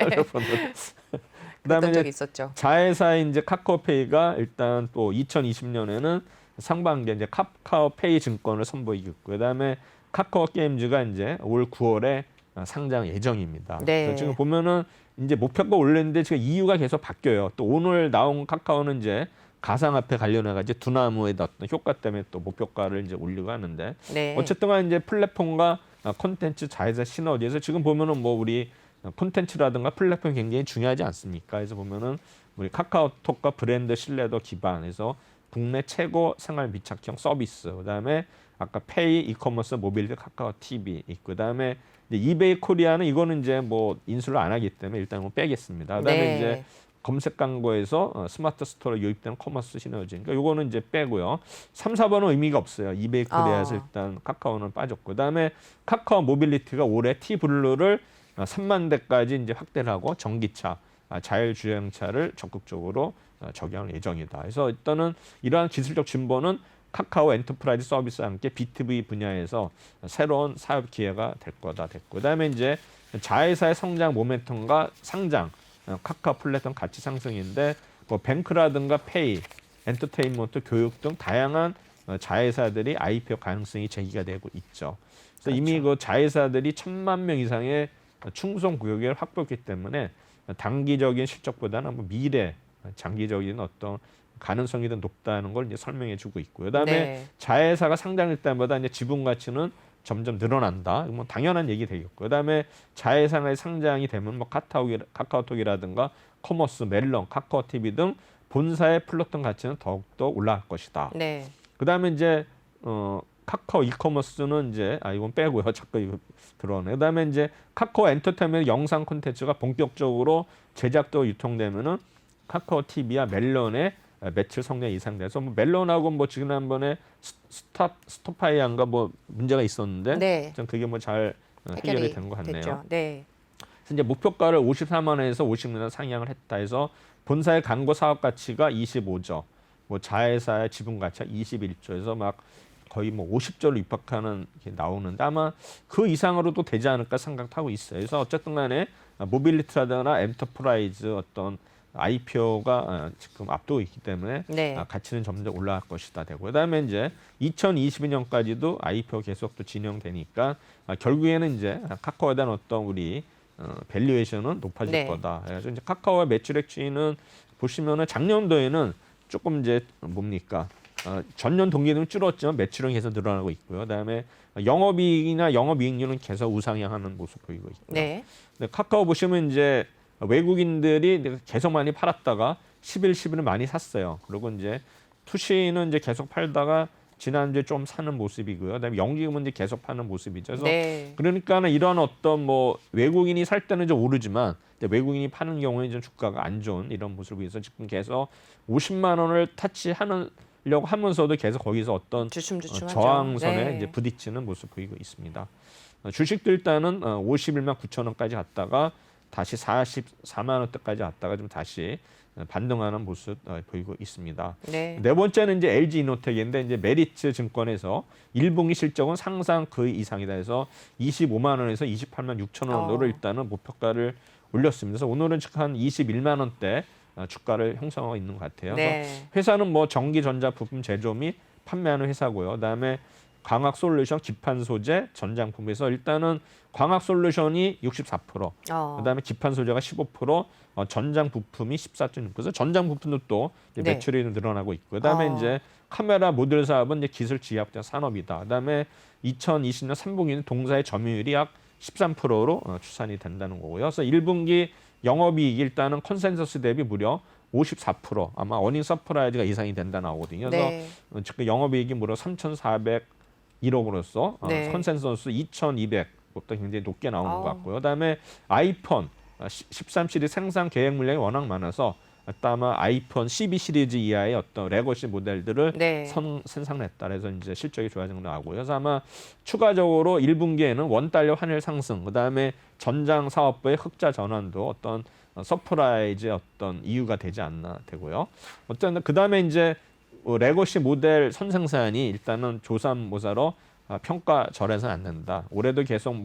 S1: 그랬던 적이
S2: 이제
S1: 있었죠.
S2: 자회사인 이제 카카오페이가 일단 또 2020년에는 상반기에 이제 카카오페이 증권을 선보이겠고 그다음에 카카오 게임즈가 이제 올 9월에 상장 예정입니다.
S1: 네.
S2: 그래서 지금 보면은 이제 목표가 올렸는데 지금 이유가 계속 바뀌어요. 또 오늘 나온 카카오는 이제 가상화폐 관련해가지고 두나무의 어떤 효과 때문에 또 목표가를 이제 올리고 하는데
S1: 네.
S2: 어쨌든간 이제 플랫폼과 콘텐츠 자회사 시너지에서 지금 보면은 뭐 우리 콘텐츠라든가 플랫폼이 굉장히 중요하지 않습니까? 그래서 보면은 우리 카카오톡과 브랜드 신뢰도 기반해서 국내 최고 생활 밀착형 서비스, 그다음에 아까 페이, 이커머스, 모빌리티, 카카오 TV 있고, 그다음에 이제 이베이 코리아는 이거는 이제 뭐 인수를 안 하기 때문에 일단 뭐 빼겠습니다. 그다음에
S1: 네.
S2: 이제 검색 광고에서 스마트 스토어로 유입되는 커머스 시너지. 그러니까 요거는 이제 빼고요. 3, 4번은 의미가 없어요. 이베이 코리아에서 일단 카카오는 빠졌고. 그다음에 카카오 모빌리티가 올해 T블루를 3만 대까지 이제 확대를 하고 전기차, 자율주행차를 적극적으로 적용할 예정이다. 그래서 일단은 이러한 기술적 진보는 카카오 엔터프라이즈 서비스와 함께 B2B 분야에서 새로운 사업 기회가 될 거다 됐고. 그다음에 이제 자회사의 성장 모멘텀과 상장 카카오 플랫폼 가치 상승인데 뭐 뱅크라든가 페이, 엔터테인먼트, 교육 등 다양한 자회사들이 IPO 가능성이 제기가 되고 있죠. 그래서
S1: 그렇죠.
S2: 이미 그 자회사들이 1,000만 명 이상의 충성 구역을 확보했기 때문에 단기적인 실적보다는 뭐 미래, 장기적인 어떤 가능성이 더 높다는 걸 이제 설명해주고 있고요. 그다음에
S1: 네.
S2: 자회사가 상장할 때마다 이제 지분 가치는 점점 늘어난다. 뭐 당연한 얘기 되겠고. 그다음에 자회사의 상장이 되면 뭐 카카오톡이라든가 커머스, 멜론, 카카오 TV 등 본사의 플랫폼 가치는 더욱더 올라갈 것이다.
S1: 네.
S2: 그다음에 이제 카카오 이커머스는 이제 이건 빼고요. 자꾸 이거 들어오네. 그다음에 이제 카카오 엔터테인먼트 영상 콘텐츠가 본격적으로 제작도 유통되면은 카카오 TV와 멜론의 매출 성장 이상돼서 뭐 멜론하고 뭐 지난번에 스토파이안가 뭐 문제가 있었는데
S1: 네.
S2: 좀 그게 뭐 잘 해결이 된 것 같네요.
S1: 됐죠. 네.
S2: 그래서 이제 목표가를 54만 원에서 50만 원 상향을 했다 해서 본사의 광고 사업 가치가 25조, 뭐 자회사의 지분 가치가 21조에서 막 거의 뭐 50조를 입학하는 게 나오는데 아마 그 이상으로도 되지 않을까 생각하고 있어요. 그래서 어쨌든 간에 모빌리티라든가 엔터프라이즈 어떤 IPO가 지금 앞두고 있기 때문에
S1: 네.
S2: 가치는 점점 올라갈 것이다 되고 그다음에 이제 2022년까지도 IPO 계속 또 진행되니까 결국에는 이제 카카오에 대한 어떤 우리 밸류에이션은 높아질
S1: 네.
S2: 거다. 그래서 이제 카카오의 매출액 추이는 보시면은 작년도에는 조금 이제 뭡니까 전년 동기는 줄었지만 매출은 계속 늘어나고 있고요. 그다음에 영업이익이나 영업이익률은 계속 우상향하는 모습 보이고 있고요.
S1: 네.
S2: 근데 카카오 보시면 이제 외국인들이 계속 많이 팔았다가 11을 많이 샀어요. 그리고 이제 투시는 이제 계속 팔다가 지난주에 좀 사는 모습이고요. 그다음에 연기금은 이제 계속 파는 모습이죠. 그래서
S1: 네.
S2: 그러니까는 이런 어떤 뭐 외국인이 살 때는 좀 오르지만 외국인이 파는 경우에 좀 주가가 안 좋은 이런 모습을 위해서 지금 계속 50만 원을 타치하려고 하면서도 계속 거기서 어떤
S1: 주춤주춤하죠.
S2: 저항선에
S1: 네.
S2: 이제 부딪히는 모습 보이고 있습니다. 주식도 일단은 51만 9천 원까지 갔다가 다시 44만 원대까지 갔다가 좀 다시 반등하는 모습 보이고 있습니다.
S1: 네.
S2: 네 번째는 이제 LG 이노텍인데 이제 메리츠 증권에서 1분기 실적은 상상 그 이상이다 해서 25만 원에서 28만 6천 원으로 일단은 목표가를 올렸습니다. 그래서 오늘은 지금 한 21만 원대 주가를 형성하고 있는 것 같아요.
S1: 네.
S2: 그래서 회사는 뭐 전기 전자 부품 제조 및 판매하는 회사고요. 그다음에 광학 솔루션, 기판 소재, 전장품에서 일단은 광학 솔루션이 64%, 그다음에 기판 소재가 15%, 전장 부품이 14.6%. 전장 부품도 또 이제
S1: 네.
S2: 매출이 늘어나고 있고, 그다음에 이제 카메라 모듈 사업은 이제 기술 지압 산업이다. 그다음에 2020년 3분기는 동사의 점유율이 약 13%로 추산이 된다는 거고요. 그래서 1분기 영업이익이 일단은 컨센서스 대비 무려 54%, 아마 어닝 서프라이즈가 이상이 된다 나오거든요. 그래서
S1: 네.
S2: 지금 영업이익이 무려 3,401억으로서
S1: 네.
S2: 컨센서스 2,200보다 굉장히 높게 나오는 것 같고요. 그다음에 아이폰 13 시리즈 생산 계획 물량이 워낙 많아서 아마 아이폰 12 시리즈 이하의 어떤 레거시 모델들을
S1: 네.
S2: 생산했다. 그래서 이제 실적이 좋아진 거 나오고요. 그래서 아마 추가적으로 1분기에는 원달러 환율 상승, 그다음에 전장 사업부의 흑자 전환도 어떤 서프라이즈의 어떤 이유가 되지 않나 되고요. 어쨌든 그다음에 이제 레거시 모델 선생산이 일단은 조삼모사로 평가절에서는 안 된다. 올해도 계속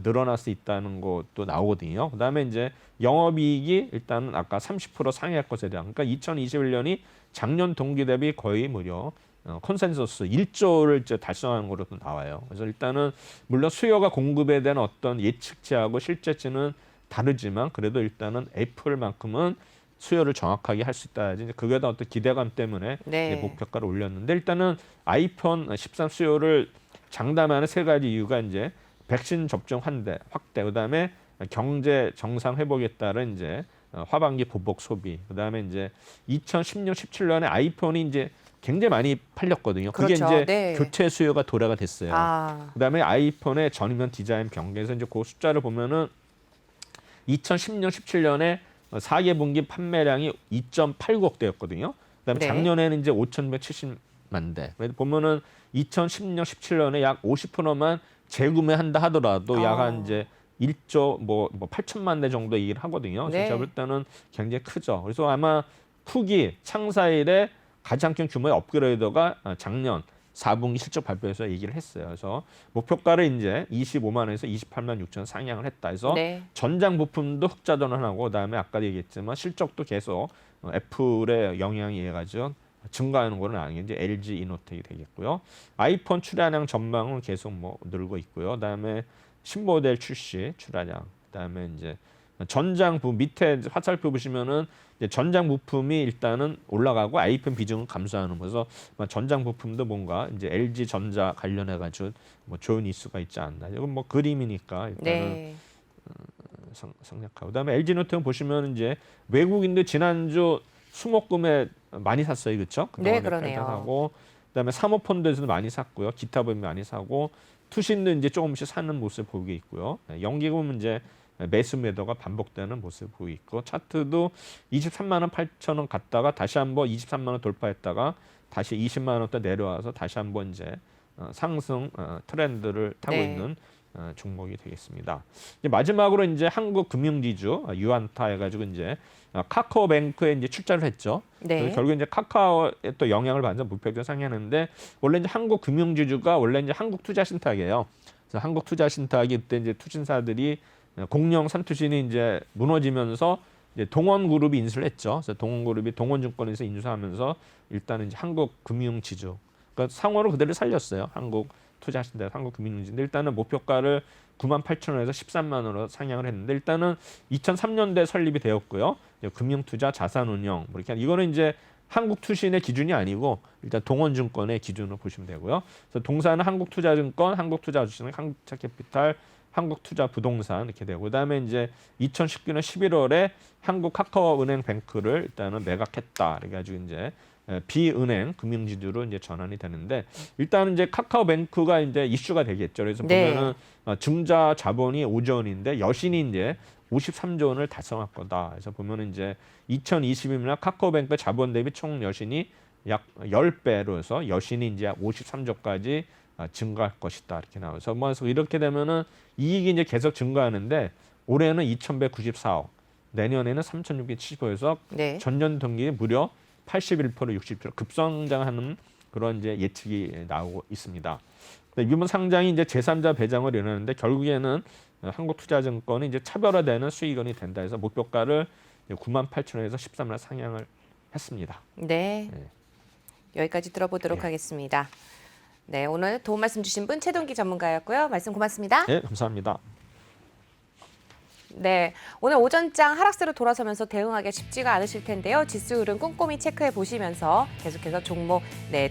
S2: 늘어날 수 있다는 것도 나오거든요. 그다음에 이제 영업이익이 일단은 아까 30% 상회할 것에 대한, 그러니까 2021년이 작년 동기 대비 거의 무려 컨센서스 1조를 이제 달성하는 것으로 나와요. 그래서 일단은 물론 수요가 공급에 대한 어떤 예측치하고 실제치는 다르지만 그래도 일단은 애플만큼은 수요를 정확하게 할 수 있다. 이제 그게 다 어떤 기대감 때문에
S1: 네.
S2: 목표가를 올렸는데, 일단은 아이폰 13 수요를 장담하는 세 가지 이유가 이제 백신 접종 확대, 그다음에 경제 정상 회복에 따른 이제 하반기 보복 소비, 그다음에 이제 2016, 17년에 아이폰이 이제 굉장히 많이 팔렸거든요. 그게
S1: 그렇죠.
S2: 이제
S1: 네.
S2: 교체 수요가 도래가 됐어요. 그다음에 아이폰의 전면 디자인 변경에서 이제 그 숫자를 보면은 2016, 17년에 4개분기 판매량이 2.89억 대였거든요. 그다음에
S1: 네.
S2: 작년에는 이제 5,170만 대. 보면은 2016, 17년에 약 50%만 재구매한다 하더라도 약 한 이제 1조 8천만 대 정도 얘기를 하거든요.
S1: 네.
S2: 제가 볼 때는 굉장히 크죠. 그래서 아마 후기 창사일에 가장 큰 규모의 업그레이더가 작년 4분기 실적 발표에서 얘기를 했어요. 그래서 목표가를 이제 25만 원에서 28만 6천 상향을 했다. 그래서
S1: 네.
S2: 전장 부품도 흑자 전환하고, 그다음에 아까 얘기했지만 실적도 계속 애플의 영향이 해가지고 증가하는 거는 아니고 이제 LG 이노텍이 되겠고요. 아이폰 출하량 전망은 계속 늘고 있고요. 그다음에 신모델 출하량, 그다음에 이제 전장 부품 밑에 화살표 보시면은 이제 전장 부품이 일단은 올라가고 아이폰 비중은 감소하는 거서 전장 부품도 뭔가 이제 LG 전자 관련해 가지고 좋은 이슈가 있지 않나. 이건 그림이니까 일단은
S1: 네.
S2: 생략하고. 그다음에 LG 노트북 보시면 이제 외국인들 지난주 수목금에 많이 샀어요, 그렇죠?
S1: 네, 그러네요.
S2: 하고, 그다음에 사모펀드에서도 많이 샀고요, 기타 부분 많이 사고, 투신도 이제 조금씩 사는 모습 보이고 있고요. 연기금은 이제 매수 매도가 반복되는 모습 보이고 있고, 차트도 23만 8천 원 갔다가 다시 한번 23만 원 돌파했다가 다시 20만 원대 내려와서 다시 한번 이제 상승 트렌드를 타고
S1: 네.
S2: 있는 종목이 되겠습니다. 이제 마지막으로 이제 한국 금융지주 유안타 해가지고 이제 카카오뱅크에 이제 출자를 했죠.
S1: 네.
S2: 그래서 결국 이제 카카오에 또 영향을 받아서 목표가 상향했는데, 원래 이제 한국 금융지주가 원래 이제 한국투자신탁이에요. 그래서 한국투자신탁이 그때 이제 투신사들이 공영 선투신이 이제 무너지면서 이제 동원그룹이 인수를 했죠. 그래서 동원그룹이 동원증권에서 인수하면서 일단은 이제 한국금융지주, 그러니까 상호로 그대로 살렸어요. 한국투자신탁, 한국금융지주인데 일단은 목표가를 9만 8천 원에서 13만 원으로 상향을 했는데, 일단은 2003년도에 설립이 되었고요. 금융투자, 자산운용 이렇게 이거는 이제 한국투신의 기준이 아니고 일단 동원증권의 기준으로 보시면 되고요. 그래서 동사는 한국투자증권, 한국투자주식, 한국투자캐피탈, 한국투자부동산 이렇게 되고, 그다음에 이제 2019년 11월에 한국카카오은행 뱅크를 일단은 매각했다. 그래가지고 이제 비은행 금융지주로 이제 전환이 되는데, 일단은 이제 카카오뱅크가 이제 이슈가 되겠죠. 그래서
S1: 네.
S2: 보면은 증자 자본이 5조 원인데 여신이 이제 53조 원을 달성할 거다. 그래서 보면은 이제 2022년 카카오뱅크 자본 대비 총 여신이 약 10배로 해서 여신이 이제 53조까지 증가할 것이다. 이렇게 나와서 그래서 이렇게 되면은 이익이 이제 계속 증가하는데, 올해는 2,194억, 내년에는 3,675에서
S1: 네.
S2: 전년 동기 무려 81%, 60% 급성장하는 그런 이제 예측이 나오고 있습니다. 이번 상장이 이제 제3자 배당을 이루는데, 결국에는 한국투자증권이 이제 차별화되는 수익원이 된다 해서 목표가를 9만 8천 원에서 13만 원 상향을 했습니다.
S1: 네.
S2: 네.
S1: 여기까지 들어보도록
S2: 네.
S1: 하겠습니다. 네, 오늘 도움 말씀 주신 분 최동기 전문가였고요. 말씀 고맙습니다.
S2: 네, 감사합니다.
S1: 네, 오늘 오전장 하락세로 돌아서면서 대응하기 쉽지가 않으실 텐데요. 지수 흐름 꼼꼼히 체크해 보시면서 계속해서 종목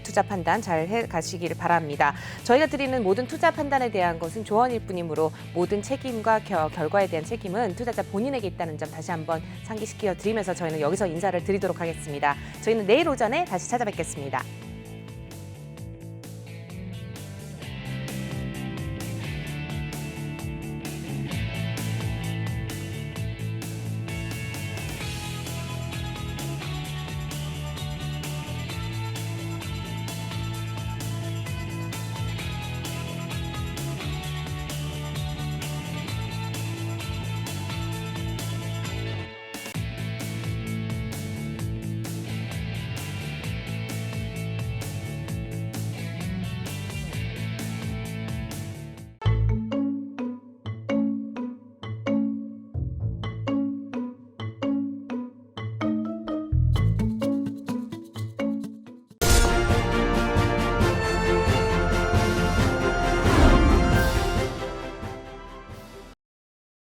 S1: 투자 판단 잘 해 가시기를 바랍니다. 저희가 드리는 모든 투자 판단에 대한 것은 조언일 뿐이므로 모든 책임과 결과에 대한 책임은 투자자 본인에게 있다는 점 다시 한번 상기시켜 드리면서 저희는 여기서 인사를 드리도록 하겠습니다. 저희는 내일 오전에 다시 찾아뵙겠습니다.